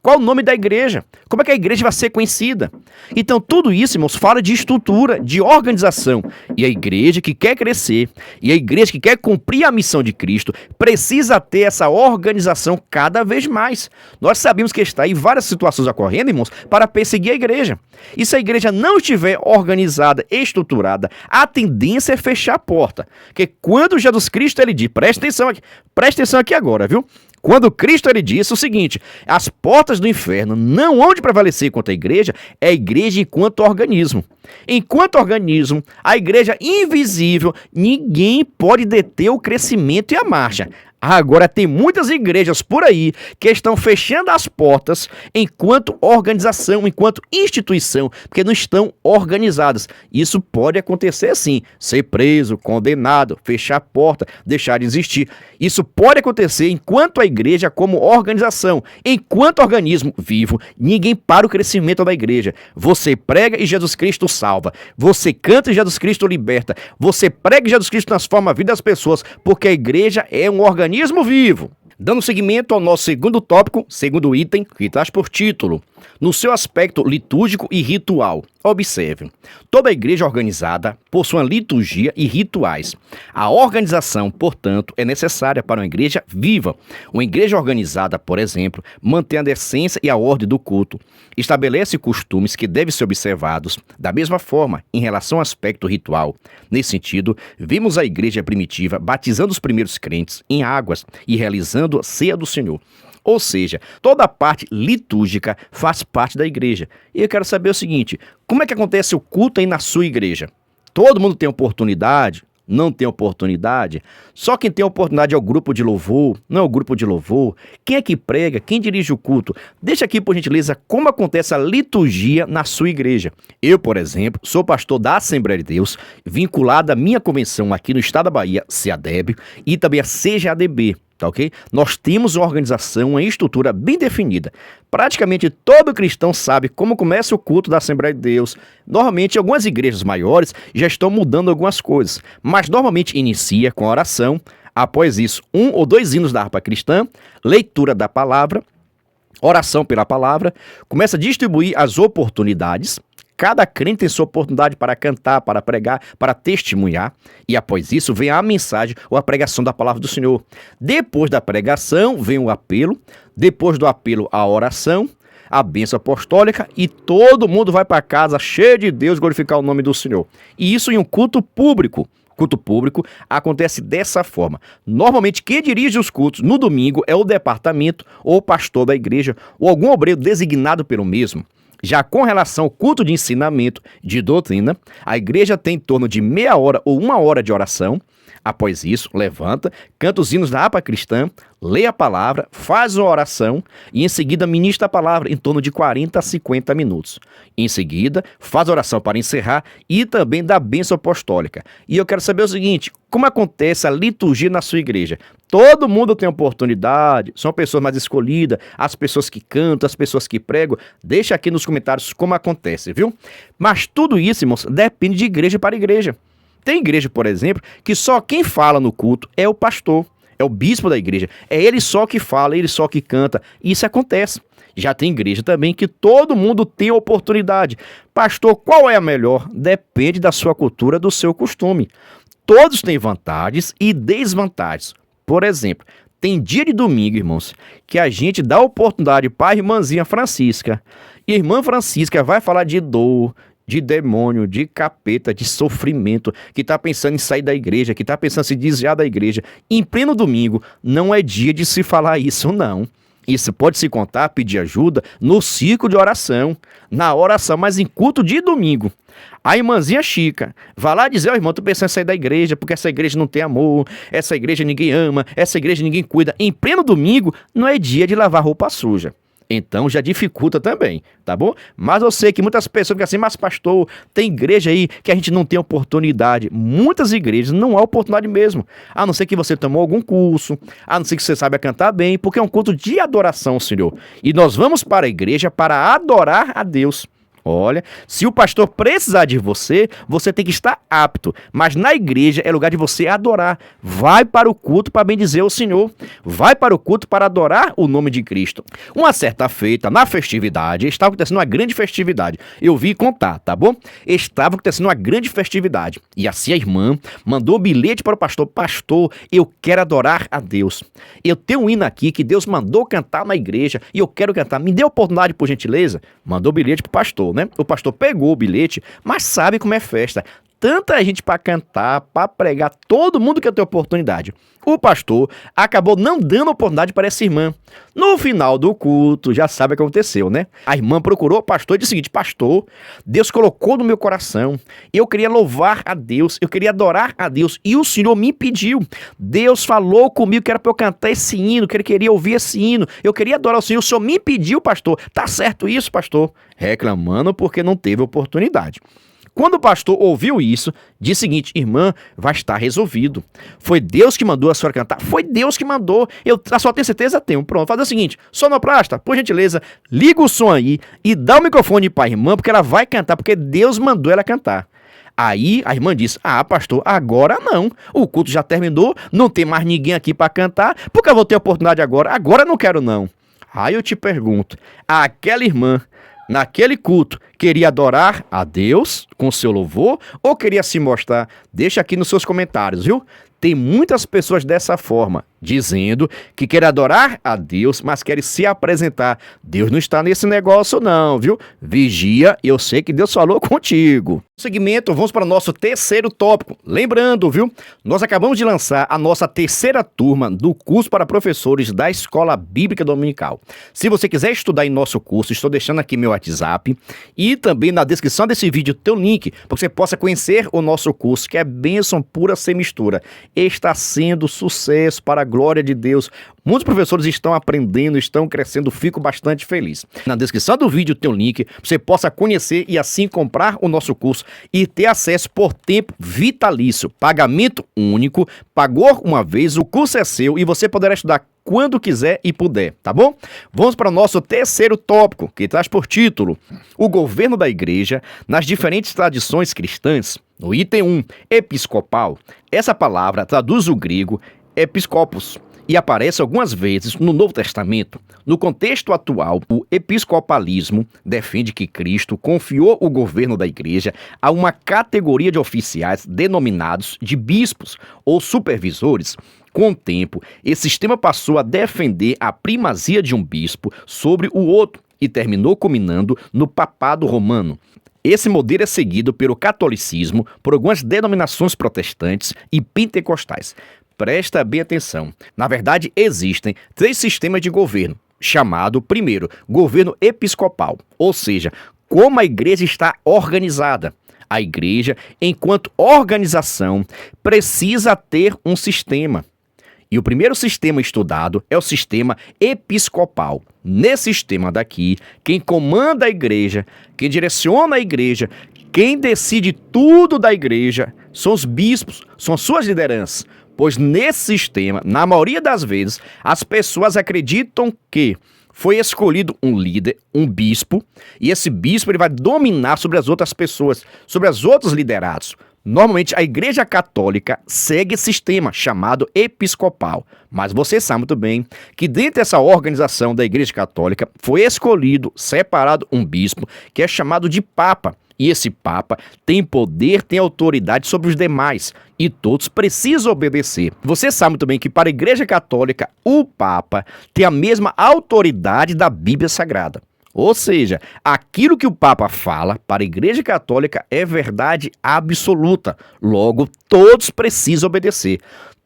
Qual o nome da igreja? Como é que a igreja vai ser conhecida? Então, tudo isso, irmãos, fala de estrutura, de organização. E a igreja que quer crescer, e a igreja que quer cumprir a missão de Cristo, precisa ter essa organização cada vez mais. Nós sabemos que está aí várias situações ocorrendo, irmãos, para perseguir a igreja. E se a igreja não estiver organizada, estruturada, a tendência é fechar a porta. Porque quando Jesus Cristo, ele diz, presta atenção aqui agora, viu? Quando Cristo ele disse o seguinte, as portas do inferno não hão de prevalecer contra a igreja, é a igreja enquanto organismo. Enquanto organismo, a igreja invisível, ninguém pode deter o crescimento e a marcha. Agora tem muitas igrejas por aí que estão fechando as portas enquanto organização, enquanto instituição, porque não estão organizadas. Isso pode acontecer sim, ser preso, condenado, fechar a porta, deixar de existir. Isso pode acontecer enquanto a igreja como organização, enquanto organismo vivo, ninguém para o crescimento da igreja. Você prega e Jesus Cristo salva. Você canta e Jesus Cristo liberta. Você prega e Jesus Cristo transforma a vida das pessoas, porque a igreja é um organismo vivo. Dando seguimento ao nosso segundo tópico, segundo item, que traz por título, no seu aspecto litúrgico e ritual. Observe, toda igreja organizada possui uma liturgia e rituais. A organização, portanto, é necessária para uma igreja viva. Uma igreja organizada, por exemplo, mantém a decência e a ordem do culto, estabelece costumes que devem ser observados. Da mesma forma, em relação ao aspecto ritual, nesse sentido, vimos a igreja primitiva batizando os primeiros crentes em águas e realizando a ceia do Senhor. Ou seja, toda a parte litúrgica faz parte da igreja. E eu quero saber o seguinte, como é que acontece o culto aí na sua igreja? Todo mundo tem oportunidade? Não tem oportunidade? Só quem tem oportunidade é o grupo de louvor? Não é o grupo de louvor? Quem é que prega? Quem dirige o culto? Deixa aqui, por gentileza, como acontece a liturgia na sua igreja. Eu, por exemplo, sou pastor da Assembleia de Deus, vinculado à minha convenção aqui no estado da Bahia, CEADEB, e também a CGADB. Tá ok? Nós temos uma organização, uma estrutura bem definida. Praticamente todo cristão sabe como começa o culto da Assembleia de Deus. Normalmente, algumas igrejas maiores já estão mudando algumas coisas, mas normalmente inicia com a oração, após isso, 1 ou 2 hinos da harpa cristã, leitura da palavra, oração pela palavra, começa a distribuir as oportunidades, cada crente tem sua oportunidade para cantar, para pregar, para testemunhar. E após isso vem a mensagem ou a pregação da palavra do Senhor. Depois da pregação vem o apelo. Depois do apelo, a oração, a bênção apostólica e todo mundo vai para casa cheio de Deus glorificar o nome do Senhor. E isso em um culto público. Culto público acontece dessa forma. Normalmente quem dirige os cultos no domingo é o departamento ou o pastor da igreja ou algum obreiro designado pelo mesmo. Já com relação ao culto de ensinamento de doutrina, a igreja tem em torno de meia hora ou uma hora de oração. Após isso, levanta, canta os hinos da harpa cristã, lê a palavra, faz uma oração e em seguida ministra a palavra em torno de 40 a 50 minutos. Em seguida, faz a oração para encerrar e também dá bênção apostólica. E eu quero saber o seguinte, como acontece a liturgia na sua igreja? Todo mundo tem oportunidade, são pessoas mais escolhidas, as pessoas que cantam, as pessoas que pregam. Deixa aqui nos comentários como acontece, viu? Mas tudo isso, irmãos, depende de igreja para igreja. Tem igreja, por exemplo, que só quem fala no culto é o pastor, é o bispo da igreja. É ele só que fala, ele só que canta. Isso acontece. Já tem igreja também que todo mundo tem oportunidade. Pastor, qual é a melhor? Depende da sua cultura, do seu costume. Todos têm vantagens e desvantagens. Por exemplo, tem dia de domingo, irmãos, que a gente dá oportunidade para a irmãzinha Francisca. E a irmã Francisca vai falar de dor, de demônio, de capeta, de sofrimento, que está pensando em sair da igreja, que está pensando em se desviar da igreja. Em pleno domingo, não é dia de se falar isso, não. Isso pode se contar, pedir ajuda, no círculo de oração, na oração, mas em culto de domingo. A irmãzinha Chica vai lá dizer, irmão, tô pensando em sair da igreja, porque essa igreja não tem amor, essa igreja ninguém ama, essa igreja ninguém cuida. Em pleno domingo, não é dia de lavar roupa suja. Então já dificulta também, tá bom? Mas eu sei que muitas pessoas ficam assim, mas pastor, tem igreja aí que a gente não tem oportunidade. Muitas igrejas não há oportunidade mesmo. A não ser que você tomou algum curso, a não ser que você saiba cantar bem, porque é um culto de adoração, Senhor. E nós vamos para a igreja para adorar a Deus. Olha, se o pastor precisar de você, você tem que estar apto. Mas na igreja é lugar de você adorar. Vai para o culto para bendizer o Senhor. Vai para o culto para adorar o nome de Cristo. Uma certa feita, na festividade, estava acontecendo uma grande festividade. Eu vi contar, tá bom? Estava acontecendo uma grande festividade. E assim a irmã mandou um bilhete para o pastor. Pastor, eu quero adorar a Deus. Eu tenho um hino aqui que Deus mandou cantar na igreja e eu quero cantar. Me dê a oportunidade, por gentileza. Mandou o bilhete para o pastor, né? O pastor pegou o bilhete, mas sabe como é festa. Tanta gente para cantar, para pregar, todo mundo quer ter oportunidade. O pastor acabou não dando oportunidade para essa irmã. No final do culto, já sabe o que aconteceu, né? A irmã procurou o pastor e disse o seguinte, pastor, Deus colocou no meu coração, eu queria louvar a Deus, eu queria adorar a Deus, e o Senhor me pediu. Deus falou comigo que era para eu cantar esse hino, que ele queria ouvir esse hino, eu queria adorar o Senhor, o Senhor me pediu, pastor. Tá certo isso, pastor? Reclamando porque não teve oportunidade. Quando o pastor ouviu isso, disse o seguinte, irmã, vai estar resolvido. Foi Deus que mandou a senhora cantar? Foi Deus que mandou. A senhora tem certeza? Tenho. Pronto, faz o seguinte, sonoplasta, por gentileza, liga o som aí e dá o microfone para a irmã, porque ela vai cantar, porque Deus mandou ela cantar. Aí a irmã disse, pastor, agora não. O culto já terminou, não tem mais ninguém aqui para cantar, porque eu vou ter oportunidade agora? Agora não quero não. Aí eu te pergunto, aquela irmã, naquele culto, queria adorar a Deus com seu louvor ou queria se mostrar? Deixa aqui nos seus comentários, viu? Tem muitas pessoas dessa forma, dizendo que querem adorar a Deus, mas querem se apresentar. Deus não está nesse negócio não, viu? Vigia, eu sei que Deus falou contigo. No segmento, vamos para o nosso terceiro tópico. Lembrando, viu? Nós acabamos de lançar a nossa terceira turma do curso para professores da Escola Bíblica Dominical. Se você quiser estudar em nosso curso, estou deixando aqui meu WhatsApp e também na descrição desse vídeo tem o link para que você possa conhecer o nosso curso, que é bênção pura sem mistura. Está sendo sucesso para a glória de Deus. Muitos professores estão aprendendo, estão crescendo, fico bastante feliz. Na descrição do vídeo tem um link para você possa conhecer e assim comprar o nosso curso e ter acesso por tempo vitalício. Pagamento único, pagou uma vez, o curso é seu e você poderá estudar quando quiser e puder, tá bom? Vamos para o nosso terceiro tópico, que traz por título o governo da igreja nas diferentes tradições cristãs. No item 1, episcopal, essa palavra traduz o grego episcopos e aparece algumas vezes no Novo Testamento. No contexto atual, o episcopalismo defende que Cristo confiou o governo da igreja a uma categoria de oficiais denominados de bispos ou supervisores. Com o tempo, esse sistema passou a defender a primazia de um bispo sobre o outro e terminou culminando no papado romano. Esse modelo é seguido pelo catolicismo, por algumas denominações protestantes e pentecostais. Presta bem atenção. Na verdade, existem 3 sistemas de governo, chamado, primeiro, governo episcopal, ou seja, como a igreja está organizada. A igreja, enquanto organização, precisa ter um sistema. E o primeiro sistema estudado é o sistema episcopal. Nesse sistema daqui, quem comanda a igreja, quem direciona a igreja, quem decide tudo da igreja são os bispos, são as suas lideranças. Pois nesse sistema, na maioria das vezes, as pessoas acreditam que foi escolhido um líder, um bispo, e esse bispo ele vai dominar sobre as outras pessoas, sobre os outros liderados. Normalmente, a Igreja Católica segue esse sistema chamado episcopal. Mas você sabe muito bem que dentro dessa organização da Igreja Católica foi escolhido, separado um bispo, que é chamado de Papa. E esse Papa tem poder, tem autoridade sobre os demais. E todos precisam obedecer. Você sabe muito bem que para a Igreja Católica, o Papa tem a mesma autoridade da Bíblia Sagrada. Ou seja, aquilo que o Papa fala para a Igreja Católica é verdade absoluta. Logo, todos precisam obedecer.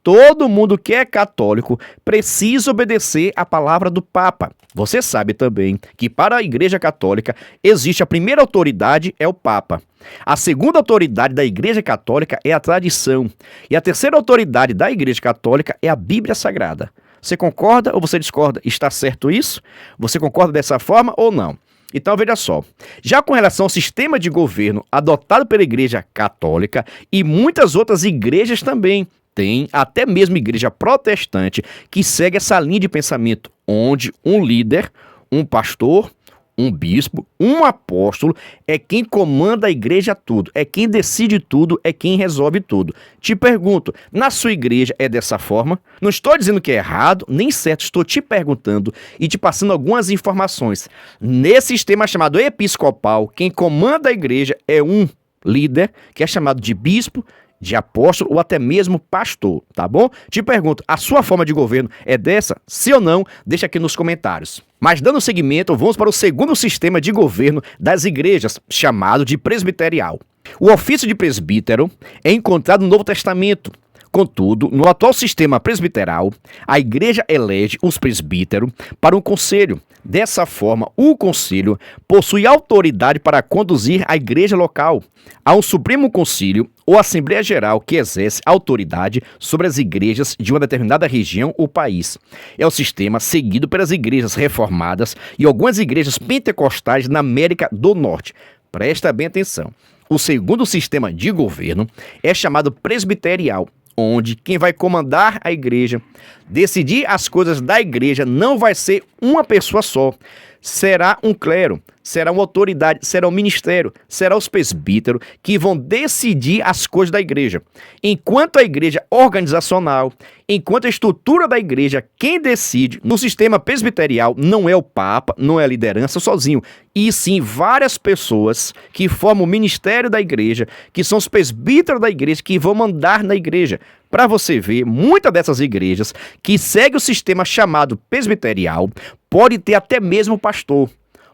Todo mundo que é católico precisa obedecer à palavra do Papa. Você sabe também que para a Igreja Católica existe a primeira autoridade, é o Papa. A segunda autoridade da Igreja Católica é a tradição. E a terceira autoridade da Igreja Católica é a Bíblia Sagrada. Você concorda ou você discorda? Está certo isso? Você concorda dessa forma ou não? Então veja só, já com relação ao sistema de governo adotado pela Igreja Católica e muitas outras igrejas também, tem até mesmo igreja protestante que segue essa linha de pensamento, onde um líder, um pastor, um bispo, um apóstolo é quem comanda a igreja tudo, é quem decide tudo, é quem resolve tudo. Te pergunto, na sua igreja é dessa forma? Não estou dizendo que é errado, nem certo, estou te perguntando e te passando algumas informações. Nesse sistema chamado episcopal, quem comanda a igreja é um líder, que é chamado de bispo, de apóstolo ou até mesmo pastor, tá bom? Te pergunto, a sua forma de governo é dessa? Se ou não, deixa aqui nos comentários. Mas dando seguimento, vamos para o segundo sistema de governo das igrejas, chamado de presbiterial. O ofício de presbítero é encontrado no Novo Testamento. Contudo, no atual sistema presbiteral, a igreja elege os presbíteros para um conselho. Dessa forma, o conselho possui autoridade para conduzir a igreja local. Há um Supremo Concílio ou Assembleia Geral que exerce autoridade sobre as igrejas de uma determinada região ou país. É o sistema seguido pelas igrejas reformadas e algumas igrejas pentecostais na América do Norte. Presta bem atenção. O segundo sistema de governo é chamado presbiterial, onde quem vai comandar a igreja, decidir as coisas da igreja, não vai ser uma pessoa só. Será um clero, será uma autoridade, será um ministério, será os presbíteros que vão decidir as coisas da igreja. Enquanto a igreja organizacional, enquanto a estrutura da igreja, quem decide no sistema presbiterial não é o Papa, não é a liderança sozinho, e sim várias pessoas que formam o ministério da igreja, que são os presbíteros da igreja, que vão mandar na igreja. Para você ver, muitas dessas igrejas que seguem o sistema chamado presbiterial pode ter até mesmo pastor.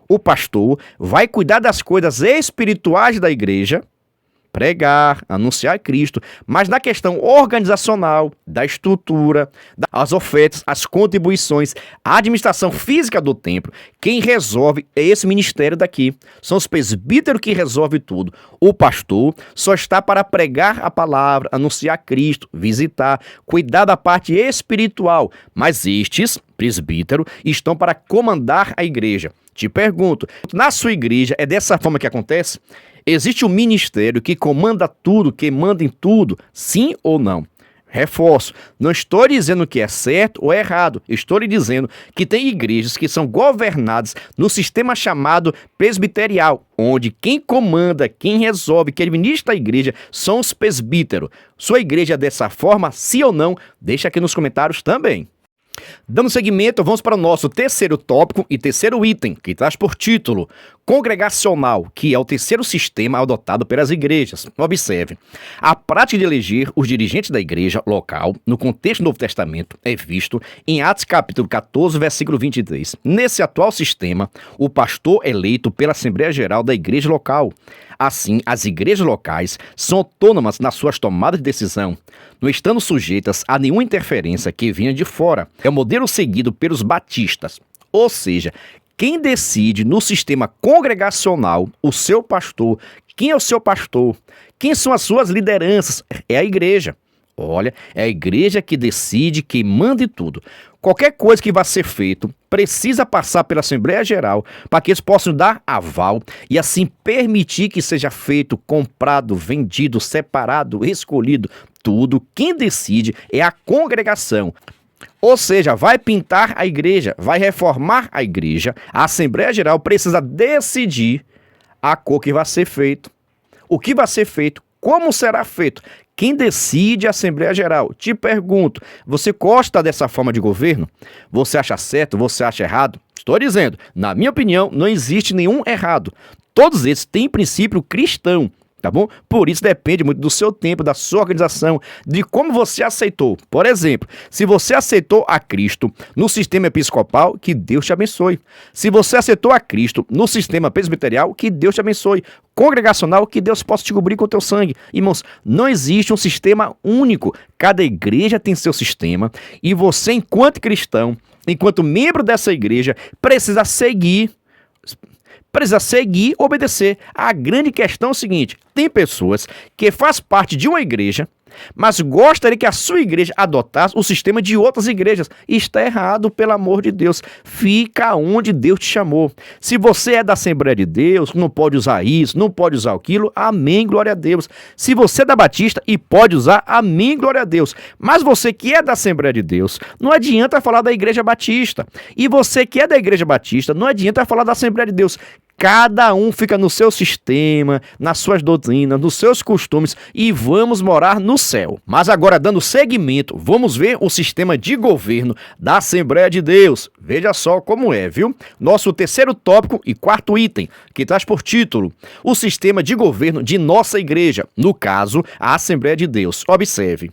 O pastor vai cuidar das coisas espirituais da igreja, pregar, anunciar Cristo, mas na questão organizacional, da estrutura, das ofertas, as contribuições, a administração física do templo, quem resolve é esse ministério daqui. São os presbíteros que resolvem tudo. O pastor só está para pregar a palavra, anunciar Cristo, visitar, cuidar da parte espiritual, mas estes presbíteros estão para comandar a igreja. Te pergunto, na sua igreja é dessa forma que acontece? Existe um ministério que comanda tudo, que manda em tudo, sim ou não? Reforço, não estou dizendo que é certo ou é errado, estou lhe dizendo que tem igrejas que são governadas no sistema chamado presbiterial, onde quem comanda, quem resolve, quem administra a igreja são os presbíteros. Sua igreja é dessa forma, sim ou não? Deixa aqui nos comentários também. Dando seguimento, vamos para o nosso terceiro tópico e terceiro item, que traz por título congregacional, que é o terceiro sistema adotado pelas igrejas. Observe, a prática de eleger os dirigentes da igreja local, no contexto do Novo Testamento, é visto em Atos capítulo 14, versículo 23. Nesse atual sistema, o pastor é eleito pela Assembleia Geral da igreja local. Assim, as igrejas locais são autônomas nas suas tomadas de decisão, não estando sujeitas a nenhuma interferência que venha de fora. É o modelo seguido pelos batistas. Ou seja, quem decide no sistema congregacional, o seu pastor, quem é o seu pastor, quem são as suas lideranças, é a igreja. Olha, é a igreja que decide, que manda e tudo. Qualquer coisa que vá ser feito precisa passar pela Assembleia Geral para que eles possam dar aval e assim permitir que seja feito, comprado, vendido, separado, escolhido, tudo. Quem decide é a congregação. Ou seja, vai pintar a igreja, vai reformar a igreja, a Assembleia Geral precisa decidir a cor que vai ser feito, o que vai ser feito, como será feito. Quem decide é a Assembleia Geral. Te pergunto, você gosta dessa forma de governo? Você acha certo? Você acha errado? Estou dizendo, na minha opinião, não existe nenhum errado. Todos eles têm princípio cristão. Tá bom? Por isso depende muito do seu tempo, da sua organização, de como você aceitou. Por exemplo, se você aceitou a Cristo no sistema episcopal, que Deus te abençoe. Se você aceitou a Cristo no sistema presbiterial, que Deus te abençoe. Congregacional, que Deus possa te cobrir com o teu sangue. Irmãos, não existe um sistema único. Cada igreja tem seu sistema e você, enquanto cristão, enquanto membro dessa igreja, precisa seguir, obedecer. A grande questão é o seguinte: tem pessoas que fazem parte de uma igreja, mas gostaria que a sua igreja adotasse o sistema de outras igrejas. Está errado, pelo amor de Deus. Fica onde Deus te chamou. Se você é da Assembleia de Deus, não pode usar isso, não pode usar aquilo, amém, glória a Deus. Se você é da Batista e pode usar, amém, glória a Deus. Mas você que é da Assembleia de Deus, não adianta falar da Igreja Batista. E você que é da Igreja Batista, não adianta falar da Assembleia de Deus. Cada um fica no seu sistema, nas suas doutrinas, nos seus costumes e vamos morar no céu. Mas agora, dando seguimento, vamos ver o sistema de governo da Assembleia de Deus. Veja só como é, viu? Nosso terceiro tópico e quarto item, que traz por título o sistema de governo de nossa igreja, no caso, a Assembleia de Deus. Observe.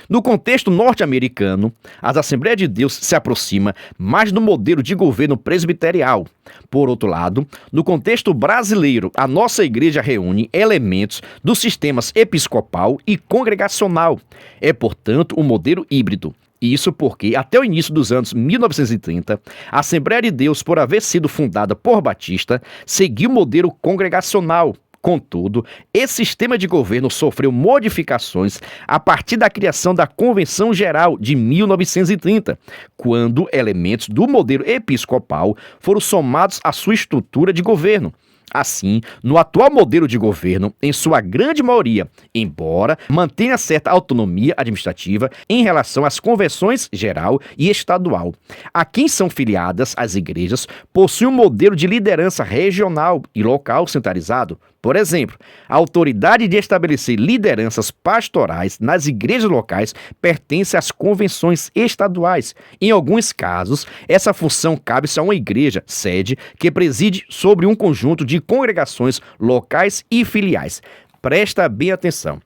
No contexto norte-americano, as Assembleias de Deus se aproximam mais do modelo de governo presbiterial. Por outro lado, no contexto brasileiro, a nossa igreja reúne elementos dos sistemas episcopal e congregacional. É, portanto, um modelo híbrido. Isso porque, até o início dos anos 1930, a Assembleia de Deus, por haver sido fundada por Batista, seguiu o modelo congregacional. Contudo, esse sistema de governo sofreu modificações a partir da criação da Convenção Geral de 1930, quando elementos do modelo episcopal foram somados à sua estrutura de governo. Assim, no atual modelo de governo, em sua grande maioria, embora mantenha certa autonomia administrativa em relação às convenções geral e estadual, a quem são filiadas as igrejas possui um modelo de liderança regional e local centralizado. Por exemplo, a autoridade de estabelecer lideranças pastorais nas igrejas locais pertence às convenções estaduais. Em alguns casos, essa função cabe-se a uma igreja, sede, que preside sobre um conjunto de congregações locais e filiais. Presta bem atenção.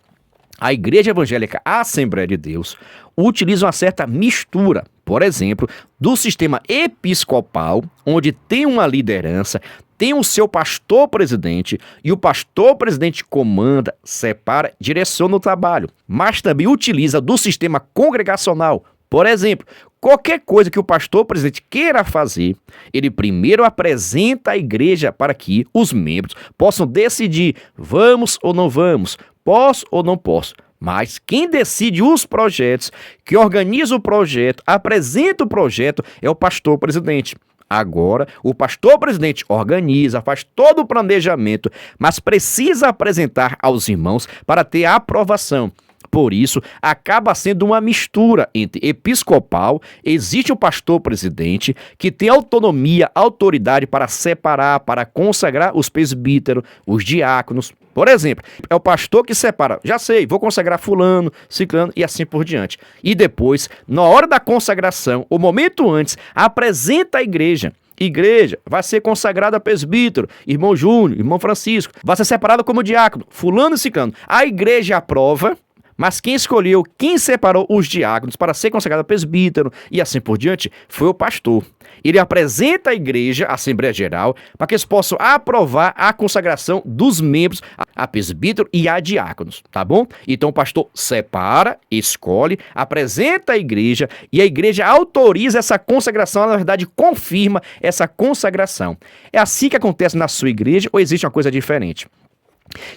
A Igreja Evangélica Assembleia de Deus utiliza uma certa mistura, por exemplo, do sistema episcopal, onde tem uma liderança, tem o seu pastor-presidente, e o pastor-presidente comanda, separa, direciona o trabalho, mas também utiliza do sistema congregacional. Por exemplo, qualquer coisa que o pastor-presidente queira fazer, ele primeiro apresenta à igreja para que os membros possam decidir: vamos ou não vamos, posso ou não posso. Mas quem decide os projetos, que organiza o projeto, apresenta o projeto, é o pastor-presidente. Agora, o pastor-presidente organiza, faz todo o planejamento, mas precisa apresentar aos irmãos para ter a aprovação. Por isso, acaba sendo uma mistura entre episcopal, existe o pastor presidente, que tem autonomia, autoridade para separar, para consagrar os presbíteros, os diáconos. Por exemplo, é o pastor que separa, já sei, vou consagrar fulano, ciclano e assim por diante. E depois, na hora da consagração, o momento antes, apresenta a igreja. Igreja vai ser consagrada a presbítero, irmão Júnior, irmão Francisco, vai ser separado como diácono, fulano e ciclano. A igreja aprova, mas quem escolheu, quem separou os diáconos para ser consagrado a presbítero e assim por diante, foi o pastor. Ele apresenta à igreja, à Assembleia Geral, para que eles possam aprovar a consagração dos membros a presbítero e a diáconos, tá bom? Então o pastor separa, escolhe, apresenta à igreja e a igreja autoriza essa consagração, na verdade confirma essa consagração. É assim que acontece na sua igreja ou existe uma coisa diferente?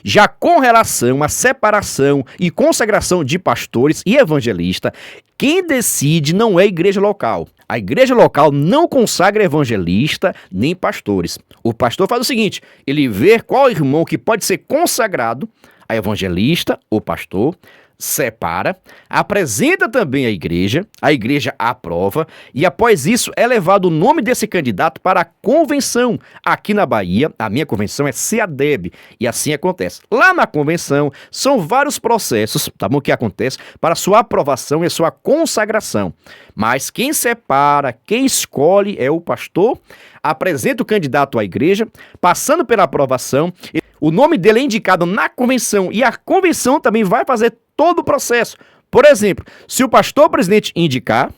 Já com relação à separação e consagração de pastores e evangelistas, quem decide não é a igreja local. A igreja local não consagra evangelista nem pastores. O pastor faz o seguinte, ele vê qual irmão que pode ser consagrado a evangelista ou pastor, separa, apresenta também à igreja, a igreja aprova e após isso é levado o nome desse candidato para a convenção. Aqui na Bahia, a minha convenção é CEADEB e assim acontece. Lá na convenção são vários processos, tá bom, que acontece para a sua aprovação e a sua consagração. Mas quem separa, quem escolhe é o pastor, apresenta o candidato à igreja, passando pela aprovação, o nome dele é indicado na convenção e a convenção também vai fazer todo o processo. Por exemplo, se o pastor presidente indicar,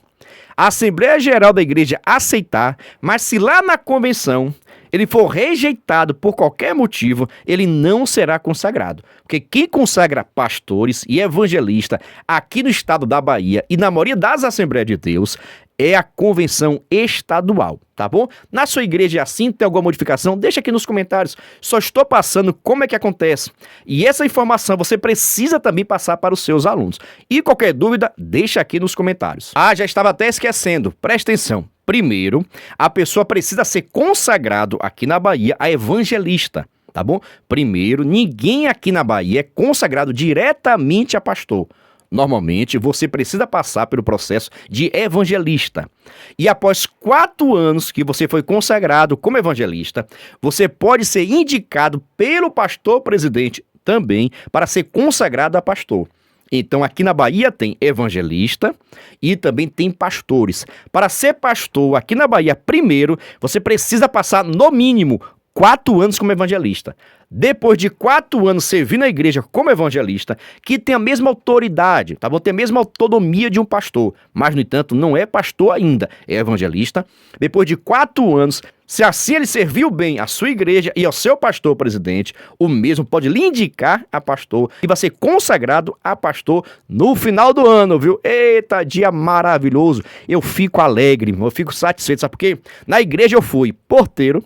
a Assembleia Geral da Igreja aceitar, mas se lá na convenção ele for rejeitado por qualquer motivo, ele não será consagrado. Porque quem consagra pastores e evangelistas aqui no estado da Bahia e na maioria das Assembleias de Deus é a convenção estadual, tá bom? Na sua igreja é assim, tem alguma modificação? Deixa aqui nos comentários. Só estou passando como é que acontece. E essa informação você precisa também passar para os seus alunos. E qualquer dúvida, deixa aqui nos comentários. Ah, já estava até esquecendo. Presta atenção. Primeiro, a pessoa precisa ser consagrado aqui na Bahia a evangelista, tá bom? Primeiro, ninguém aqui na Bahia é consagrado diretamente a pastor. Normalmente, você precisa passar pelo processo de evangelista. E após 4 anos que você foi consagrado como evangelista, você pode ser indicado pelo pastor presidente também para ser consagrado a pastor. Então, aqui na Bahia tem evangelista e também tem pastores. Para ser pastor aqui na Bahia, primeiro, você precisa passar no mínimo 4 anos como evangelista. Depois de 4 anos servir na igreja como evangelista, que tem a mesma autoridade, tá bom? Tem a mesma autonomia de um pastor, mas, no entanto, não é pastor ainda, é evangelista. Depois de 4 anos, se assim ele serviu bem à sua igreja e ao seu pastor presidente, o mesmo pode lhe indicar a pastor e vai ser consagrado a pastor no final do ano, viu? Eita, dia maravilhoso! Eu fico alegre, eu fico satisfeito, sabe por quê? Na igreja eu fui porteiro,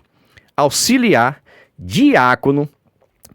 auxiliar, diácono,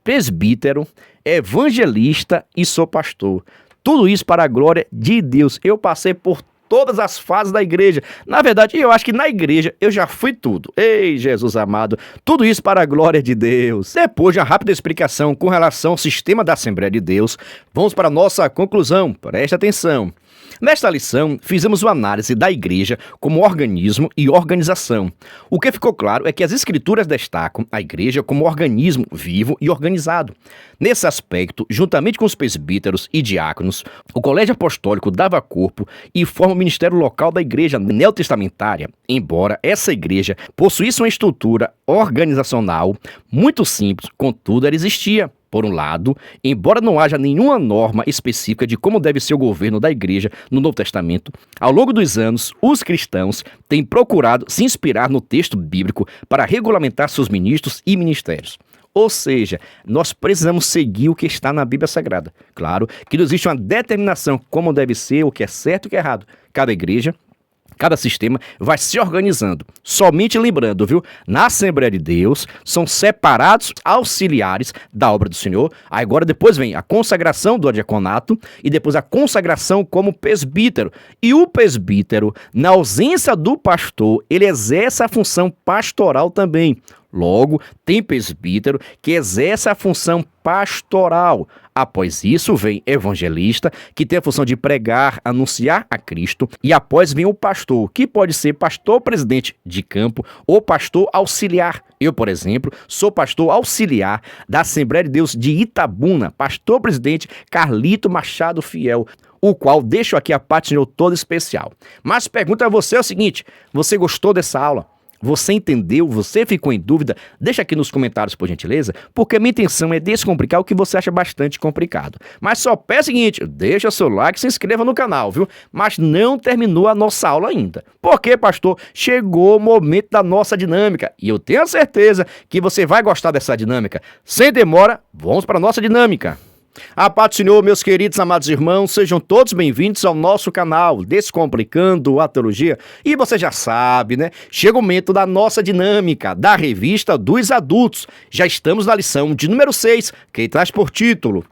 presbítero, evangelista e sou pastor. Tudo isso para a glória de Deus. Eu passei por todas as fases da igreja. Na verdade, eu acho que na igreja eu já fui tudo. Ei, Jesus amado, tudo isso para a glória de Deus. Depois de uma rápida explicação com relação ao sistema da Assembleia de Deus, vamos para a nossa conclusão. Preste atenção. Nesta lição, fizemos uma análise da igreja como organismo e organização. O que ficou claro é que as escrituras destacam a igreja como organismo vivo e organizado. Nesse aspecto, juntamente com os presbíteros e diáconos, o colégio apostólico dava corpo e forma o ministério local da igreja neotestamentária, embora essa igreja possuísse uma estrutura organizacional muito simples, contudo ela existia. Por um lado, embora não haja nenhuma norma específica de como deve ser o governo da igreja no Novo Testamento, ao longo dos anos, os cristãos têm procurado se inspirar no texto bíblico para regulamentar seus ministros e ministérios. Ou seja, nós precisamos seguir o que está na Bíblia Sagrada. Claro que não existe uma determinação como deve ser, o que é certo e o que é errado. Cada igreja, cada sistema vai se organizando. Somente lembrando, viu? Na Assembleia de Deus, são separados auxiliares da obra do Senhor. Agora depois vem a consagração do diaconato e depois a consagração como presbítero. E o presbítero, na ausência do pastor, ele exerce a função pastoral também. Logo, tem presbítero que exerce a função pastoral. Após isso vem evangelista, que tem a função de pregar, anunciar a Cristo. E após vem o pastor, que pode ser pastor presidente de campo ou pastor auxiliar. Eu, por exemplo, sou pastor auxiliar da Assembleia de Deus de Itabuna, pastor presidente Carlito Machado Fiel, o qual deixo aqui a parte Senhor toda especial. Mas pergunta a você o seguinte: você gostou dessa aula? Você entendeu? Você ficou em dúvida? Deixa aqui nos comentários, por gentileza, porque a minha intenção é descomplicar o que você acha bastante complicado. Mas só peço o seguinte: deixa seu like e se inscreva no canal, viu? Mas não terminou a nossa aula ainda. Por quê, pastor? Chegou o momento da nossa dinâmica e eu tenho a certeza que você vai gostar dessa dinâmica. Sem demora, vamos para a nossa dinâmica. A paz do Senhor, meus queridos amados irmãos, sejam todos bem-vindos ao nosso canal Descomplicando a Teologia. E você já sabe, né? Chega o momento da nossa dinâmica, da revista dos adultos. Já estamos na lição de número 6, que traz por título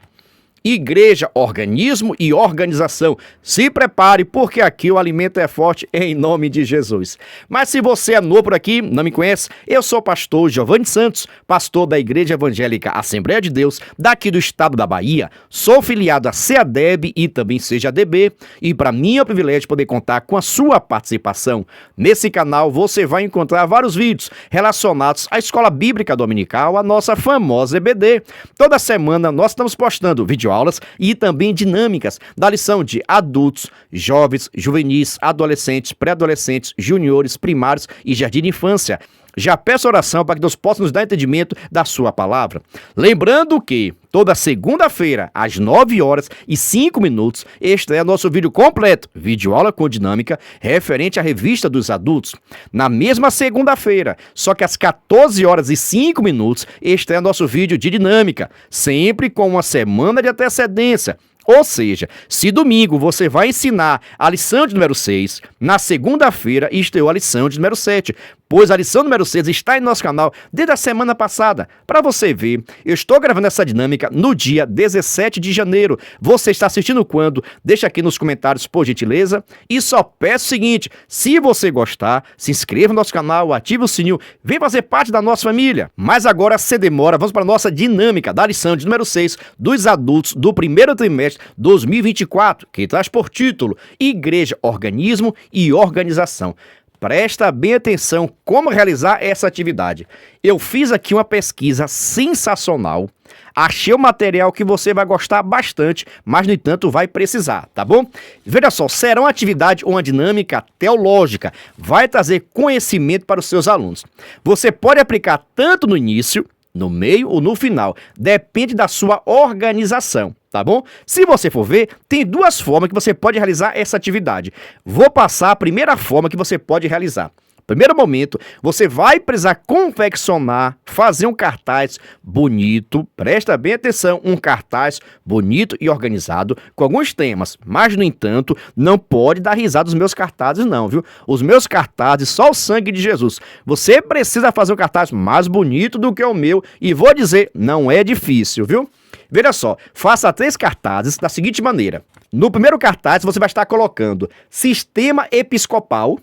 Igreja, Organismo e Organização. Se prepare, porque aqui o alimento é forte em nome de Jesus. Mas se você é novo por aqui, não me conhece, eu sou o pastor Giovanni Santos, pastor da Igreja Evangélica Assembleia de Deus, daqui do estado da Bahia. Sou filiado a CEADEB e também CEADB, e para mim é um privilégio poder contar com a sua participação. Nesse canal você vai encontrar vários vídeos relacionados à Escola Bíblica Dominical, a nossa famosa EBD. Toda semana nós estamos postando videoaulas e também dinâmicas da lição de adultos, jovens, juvenis, adolescentes, pré-adolescentes, juniores, primários e jardim de infância. Já peço oração para que Deus possa nos dar entendimento da sua palavra. Lembrando que toda segunda-feira, às 9h05, estreia nosso vídeo completo, videoaula com dinâmica, referente à revista dos adultos. Na mesma segunda-feira, só que às 14h05, estreia nosso vídeo de dinâmica, sempre com uma semana de antecedência. Ou seja, se domingo você vai ensinar a lição de número 6, na segunda-feira estreou a lição de número 7, pois a lição número 6 está em nosso canal desde a semana passada. Para você ver, eu estou gravando essa dinâmica no dia 17 de janeiro. Você está assistindo quando? Deixa aqui nos comentários, por gentileza. E só peço o seguinte: se você gostar, se inscreva no nosso canal, ative o sininho, vem fazer parte da nossa família. Mas agora, sem demora, vamos para a nossa dinâmica da lição de número 6 dos adultos do primeiro trimestre 2024, que traz por título Igreja, Organismo e Organização. Presta bem atenção como realizar essa atividade. Eu fiz aqui uma pesquisa sensacional, achei um material que você vai gostar bastante, mas no entanto vai precisar, tá bom? Veja só, será uma atividade, uma dinâmica teológica, vai trazer conhecimento para os seus alunos. Você pode aplicar tanto no início, no meio ou no final, depende da sua organização, tá bom? Se você for ver, tem duas formas que você pode realizar essa atividade. Vou passar a primeira forma que você pode realizar. Primeiro momento, você vai precisar confeccionar, fazer um cartaz bonito, presta bem atenção, um cartaz bonito e organizado com alguns temas, mas no entanto, não pode dar risada dos meus cartazes não, viu? Os meus cartazes, só o sangue de Jesus. Você precisa fazer um cartaz mais bonito do que o meu e vou dizer, não é difícil, viu? Veja só, faça 3 cartazes da seguinte maneira. No primeiro cartaz, você vai estar colocando Sistema Episcopal.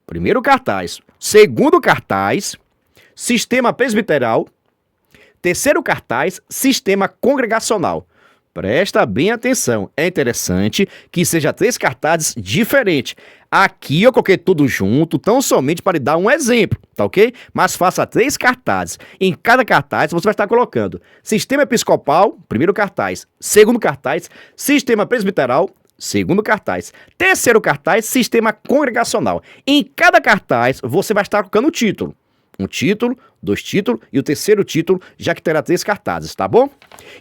Primeiro cartaz. Segundo cartaz, Sistema Presbiteral. Terceiro cartaz, Sistema Congregacional. Presta bem atenção, é interessante que seja 3 cartazes diferentes. Aqui eu coloquei tudo junto, tão somente para lhe dar um exemplo, tá ok? Mas faça 3 cartazes. Em cada cartaz você vai estar colocando Sistema Episcopal, primeiro cartaz. Segundo cartaz, Sistema Presbiteral. Segundo cartaz. Terceiro cartaz, Sistema Congregacional. Em cada cartaz, você vai estar colocando o título. Um título, 2 títulos e o terceiro título, já que terá 3 cartazes, tá bom?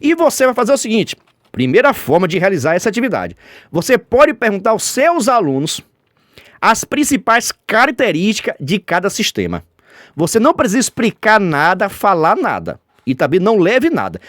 E você vai fazer o seguinte, primeira forma de realizar essa atividade. Você pode perguntar aos seus alunos as principais características de cada sistema. Você não precisa explicar nada, falar nada. E também não leve nada.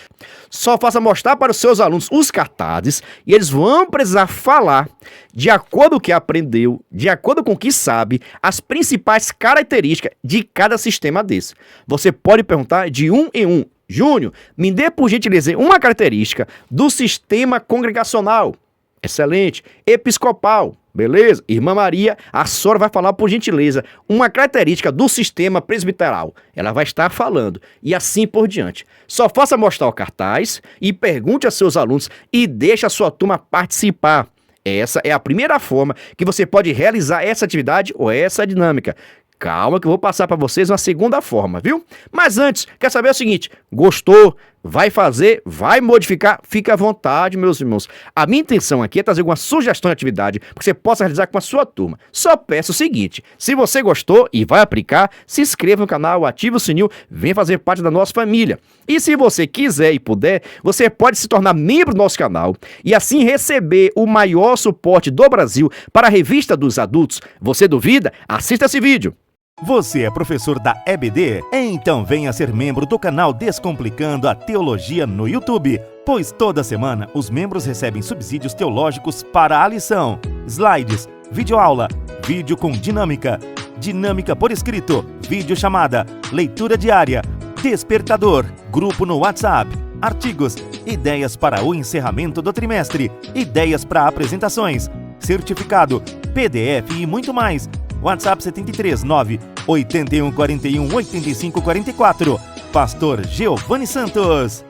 Só faça mostrar para os seus alunos os cartazes e eles vão precisar falar, de acordo com o que aprendeu, de acordo com o que sabe, as principais características de cada sistema desse. Você pode perguntar de um em um. Júnior, me dê por gentileza uma característica do sistema congregacional. Excelente. Episcopal. Beleza? Irmã Maria, a senhora vai falar, por gentileza, uma característica do sistema presbiteral. Ela vai estar falando. E assim por diante. Só faça mostrar o cartaz e pergunte a seus alunos e deixe a sua turma participar. Essa é a primeira forma que você pode realizar essa atividade ou essa dinâmica. Calma que eu vou passar para vocês uma segunda forma, viu? Mas antes, quer saber o seguinte, gostou? Vai fazer, vai modificar, fica à vontade, meus irmãos. A minha intenção aqui é trazer alguma sugestão de atividade que você possa realizar com a sua turma. Só peço o seguinte, se você gostou e vai aplicar, se inscreva no canal, ative o sininho, venha fazer parte da nossa família. E se você quiser e puder, você pode se tornar membro do nosso canal e assim receber o maior suporte do Brasil para a Revista dos Adultos. Você duvida? Assista esse vídeo. Você é professor da EBD? Então venha ser membro do canal Descomplicando a Teologia no YouTube, pois toda semana os membros recebem subsídios teológicos para a lição, slides, videoaula, vídeo com dinâmica, dinâmica por escrito, videochamada, leitura diária, despertador, grupo no WhatsApp, artigos, ideias para o encerramento do trimestre, ideias para apresentações, certificado, PDF e muito mais. WhatsApp 73 9 81 41 85 44. Pastor Giovanni Santos.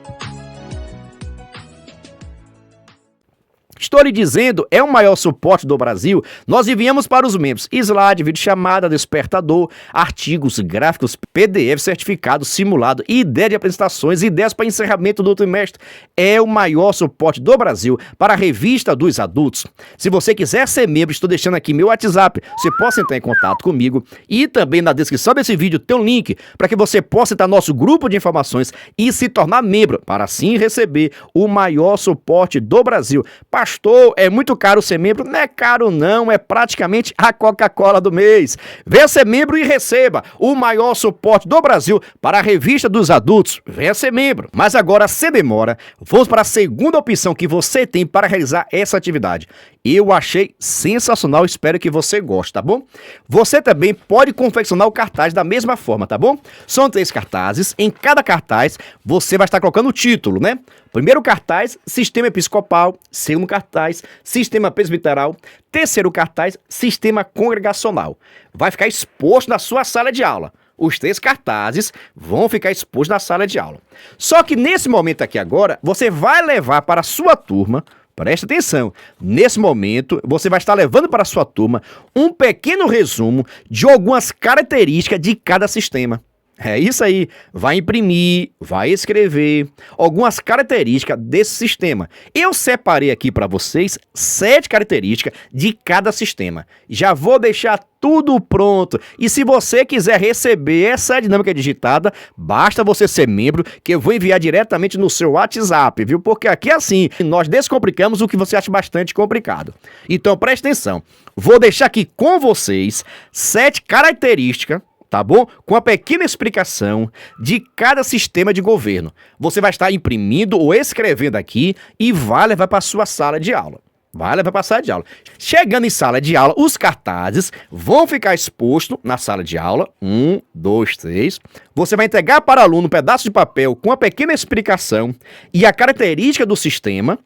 Estou lhe dizendo, é o maior suporte do Brasil. Nós enviamos para os membros slide, videochamada, despertador, artigos, gráficos, PDF, certificado, simulado, ideia de apresentações, ideias para encerramento do trimestre. É o maior suporte do Brasil para a Revista dos Adultos. Se você quiser ser membro, estou deixando aqui meu WhatsApp. Você possa entrar em contato comigo e também na descrição desse vídeo tem um link para que você possa entrar no nosso grupo de informações e se tornar membro, para assim receber o maior suporte do Brasil. Pastor, é muito caro ser membro? Não é caro não, é praticamente a Coca-Cola do mês. Venha ser membro e receba o maior suporte do Brasil para a Revista dos Adultos. Venha ser membro. Mas agora, sem demora, vamos para a segunda opção que você tem para realizar essa atividade. Eu achei sensacional, espero que você goste, tá bom? Você também pode confeccionar o cartaz da mesma forma, tá bom? São 3 cartazes, em cada cartaz você vai estar colocando o título, né? Primeiro cartaz, Sistema Episcopal. Segundo cartaz, Sistema Presbiteral. Terceiro cartaz, Sistema Congregacional. Vai ficar exposto na sua sala de aula. Os 3 cartazes vão ficar expostos na sala de aula. Só que nesse momento aqui agora, você vai levar para a sua turma, preste atenção, nesse momento você vai estar levando para a sua turma um pequeno resumo de algumas características de cada sistema. É isso aí, vai imprimir, vai escrever algumas características desse sistema. Eu separei aqui para vocês 7 características de cada sistema. Já vou deixar tudo pronto. E se você quiser receber essa dinâmica digitada, basta você ser membro, que eu vou enviar diretamente no seu WhatsApp, viu? Porque aqui é assim, nós descomplicamos o que você acha bastante complicado. Então preste atenção, vou deixar aqui com vocês 7 características, tá bom? Com a pequena explicação de cada sistema de governo. Você vai estar imprimindo ou escrevendo aqui e vai levar para a sua sala de aula. Vai levar para a sala de aula. Chegando em sala de aula, os cartazes vão ficar expostos na sala de aula. 1, 2, 3. Você vai entregar para o aluno um pedaço de papel com a pequena explicação e a característica do sistema.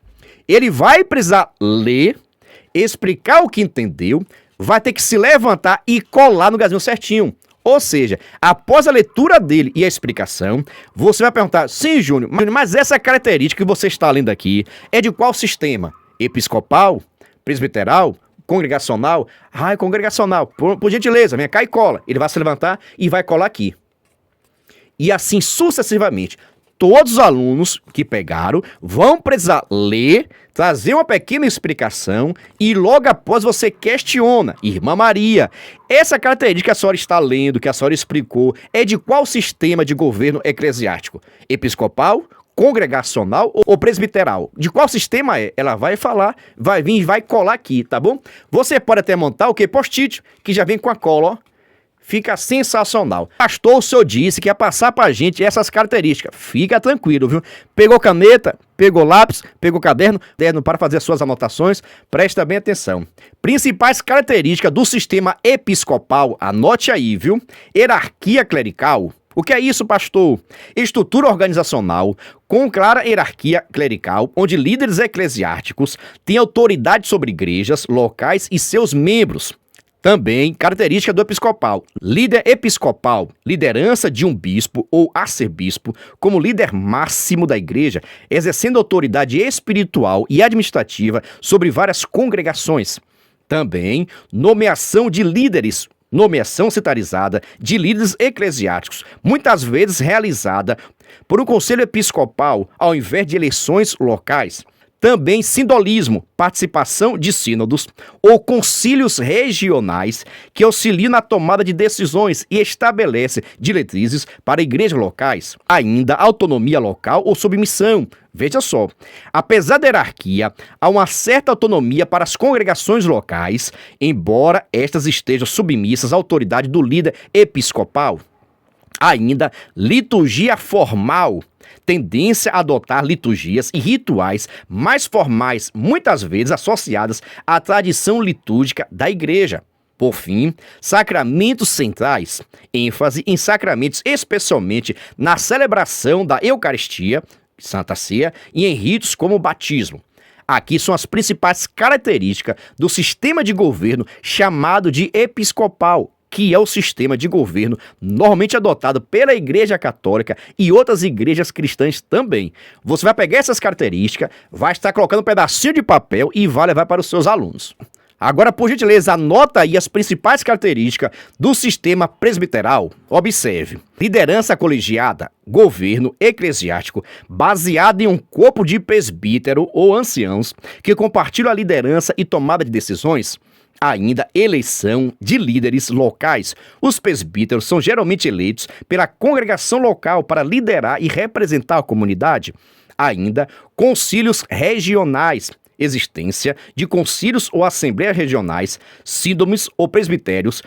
Ele vai precisar ler, explicar o que entendeu, vai ter que se levantar e colar no lugarzinho certinho. Ou seja, após a leitura dele e a explicação, você vai perguntar, sim, Júnior, mas essa característica que você está lendo aqui é de qual sistema? Episcopal? Presbiteral? Congregacional? Ah, é congregacional. Por gentileza, vem cá e cola. Ele vai se levantar e vai colar aqui. E assim sucessivamente. Todos os alunos que pegaram vão precisar ler, trazer uma pequena explicação e logo após você questiona. Irmã Maria, essa característica que a senhora está lendo, que a senhora explicou, é de qual sistema de governo eclesiástico? Episcopal, congregacional ou presbiteral? De qual sistema é? Ela vai falar, vai vir e vai colar aqui, tá bom? Você pode até montar o que? Post-it, que já vem com a cola, ó. Fica sensacional. Pastor, o senhor disse que ia passar pra gente essas características. Fica tranquilo, viu? Pegou caneta, pegou lápis, pegou caderno para fazer as suas anotações. Presta bem atenção. Principais características do sistema episcopal, anote aí, viu? Hierarquia clerical, O que é isso, pastor? Estrutura organizacional com clara hierarquia clerical, onde líderes eclesiásticos têm autoridade sobre igrejas, locais e seus membros. Também, característica do episcopal. Líder episcopal, liderança de um bispo ou arcebispo como líder máximo da igreja, exercendo autoridade espiritual e administrativa sobre várias congregações. Também, nomeação de líderes, nomeação cetarizada de líderes eclesiásticos, muitas vezes realizada por um conselho episcopal ao invés de eleições locais. Também sindolismo, participação de sínodos ou concílios regionais que auxiliam na tomada de decisões e estabelece diretrizes para igrejas locais. Ainda autonomia local ou submissão. Veja só, apesar da hierarquia, há uma certa autonomia para as congregações locais, embora estas estejam submissas à autoridade do líder episcopal. Ainda, liturgia formal. Tendência a adotar liturgias e rituais mais formais, muitas vezes associadas à tradição litúrgica da igreja. Por fim, sacramentos centrais. ênfase em sacramentos, especialmente na celebração da Eucaristia, Santa Ceia, e em ritos como o batismo. Aqui são as principais características do sistema de governo chamado de episcopal, que é o sistema de governo normalmente adotado pela Igreja Católica e outras igrejas cristãs também. Você vai pegar essas características, vai estar colocando um pedacinho de papel e vai levar para os seus alunos. Agora, por gentileza, anota aí as principais características do sistema presbiteral. Observe: liderança colegiada, governo eclesiástico, baseado em um corpo de presbítero ou anciãos que compartilham a liderança e tomada de decisões. Ainda, eleição de líderes locais. Os presbíteros são geralmente eleitos pela congregação local para liderar e representar a comunidade. Ainda, concílios regionais. Existência de concílios ou assembleias regionais, sínodos ou presbitérios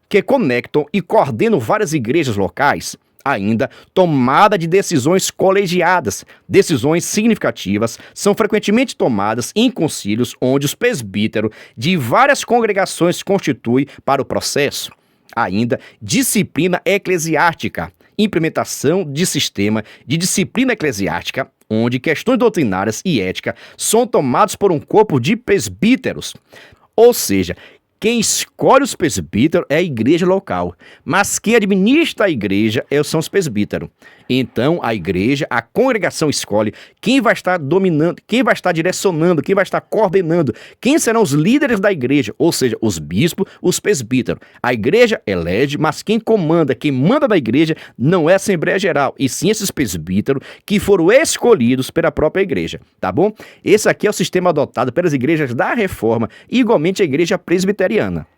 que conectam e coordenam várias igrejas locais. Ainda, tomada de decisões colegiadas. Decisões significativas são frequentemente tomadas em concílios onde os presbíteros de várias congregações constituem para o processo. Ainda, disciplina eclesiástica. Implementação de sistema de disciplina eclesiástica, onde questões doutrinárias e ética são tomadas por um corpo de presbíteros. Ou seja, quem escolhe os presbíteros é a igreja local, mas quem administra a igreja são os presbíteros. Então, a igreja, a congregação escolhe quem vai estar dominando, quem vai estar direcionando, quem vai estar coordenando, quem serão os líderes da igreja, ou seja, os bispos, os presbíteros. A igreja elege, mas quem manda da igreja não é a Assembleia Geral, e sim esses presbíteros que foram escolhidos pela própria igreja, tá bom? Esse aqui é o sistema adotado pelas igrejas da Reforma e igualmente a igreja presbiteriana.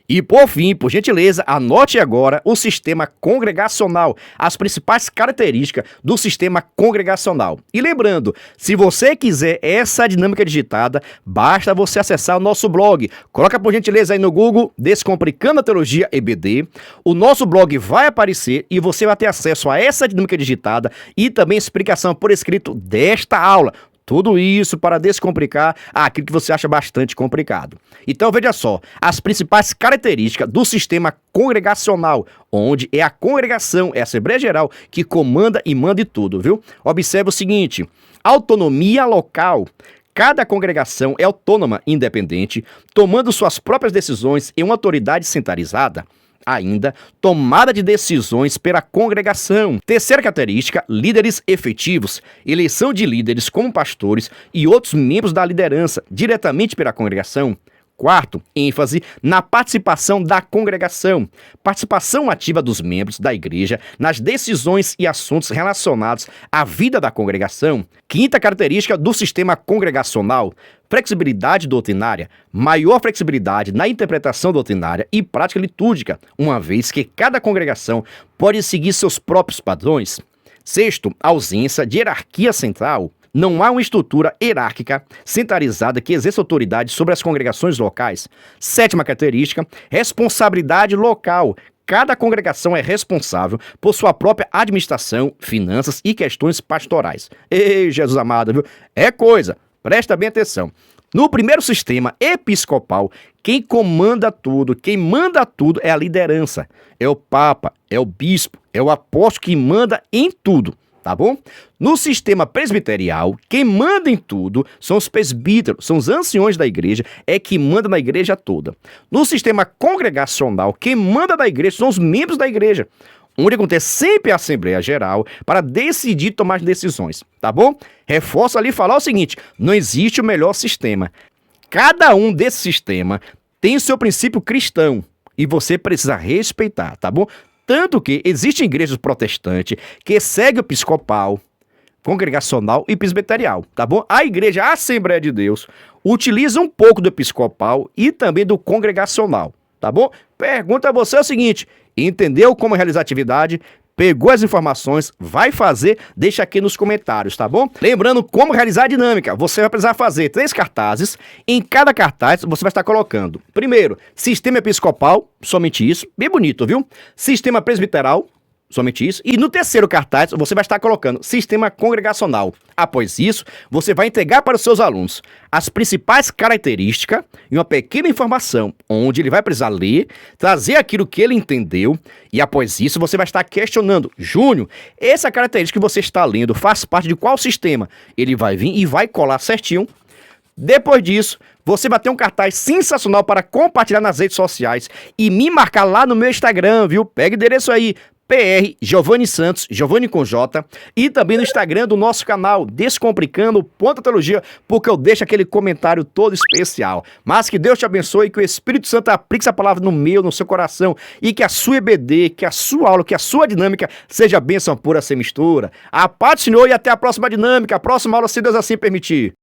E por fim, por gentileza, anote agora o sistema congregacional, as principais características do sistema congregacional. E lembrando, se você quiser essa dinâmica digitada, basta você acessar o nosso blog. Coloca por gentileza aí no Google, Descomplicando a Teologia EBD. O nosso blog vai aparecer e você vai ter acesso a essa dinâmica digitada e também explicação por escrito desta aula. Tudo isso para descomplicar aquilo que você acha bastante complicado. Então veja só, as principais características do sistema congregacional, onde é a congregação, é a Assembleia Geral que comanda e manda tudo, viu? Observe o seguinte: autonomia local. Cada congregação é autônoma e independente, tomando suas próprias decisões em uma autoridade centralizada. Ainda, tomada de decisões pela congregação. Terceira característica, líderes efetivos. Eleição de líderes como pastores e outros membros da liderança, diretamente pela congregação. Quarto, ênfase na participação da congregação. Participação ativa dos membros da igreja nas decisões e assuntos relacionados à vida da congregação. Quinta característica do sistema congregacional. Flexibilidade doutrinária. Maior flexibilidade na interpretação doutrinária e prática litúrgica, uma vez que cada congregação pode seguir seus próprios padrões. Sexto, ausência de hierarquia central. Não há uma estrutura hierárquica centralizada que exerça autoridade sobre as congregações locais. Sétima característica, responsabilidade local. Cada congregação é responsável por sua própria administração, finanças e questões pastorais. Ei, Jesus amado, viu? É coisa. Presta bem atenção. No primeiro sistema episcopal, quem comanda tudo, quem manda tudo é a liderança. É o Papa, é o bispo, é o apóstolo que manda em tudo, tá bom? No sistema presbiterial, quem manda em tudo são os presbíteros, são os anciões da igreja, é que manda na igreja toda. No sistema congregacional, quem manda na igreja são os membros da igreja, onde acontece sempre a Assembleia Geral para decidir tomar decisões, tá bom? Reforço ali falar o seguinte, não existe o melhor sistema. Cada um desse sistema tem o seu princípio cristão e você precisa respeitar, tá bom? Tanto que existem igrejas protestantes que seguem o episcopal, congregacional e presbiterial, tá bom? A igreja Assembleia de Deus utiliza um pouco do episcopal e também do congregacional, tá bom? Pergunta a você o seguinte, entendeu como realizar a atividade? Pegou as informações, vai fazer, deixa aqui nos comentários, tá bom? Lembrando como realizar a dinâmica, você vai precisar fazer 3 cartazes, em cada cartaz você vai estar colocando, primeiro, sistema episcopal, somente isso, bem bonito, viu? Sistema presbiteral, somente isso, e no terceiro cartaz você vai estar colocando sistema congregacional. Após isso, você vai entregar para os seus alunos as principais características e uma pequena informação, onde ele vai precisar ler, trazer aquilo que ele entendeu, e após isso você vai estar questionando, Júnior, essa característica que você está lendo faz parte de qual sistema? Ele vai vir e vai colar certinho. Depois disso, você vai ter um cartaz sensacional para compartilhar nas redes sociais e me marcar lá no meu Instagram, viu? Pega o endereço aí, PR Giovanni Santos, Giovanni com J, e também no Instagram do nosso canal, Descomplicando.teologia, porque eu deixo aquele comentário todo especial. Mas que Deus te abençoe, que o Espírito Santo aplique essa palavra no seu coração, e que a sua EBD, que a sua aula, que a sua dinâmica seja bênção pura sem mistura. A paz do Senhor e até a próxima dinâmica, a próxima aula, se Deus assim permitir.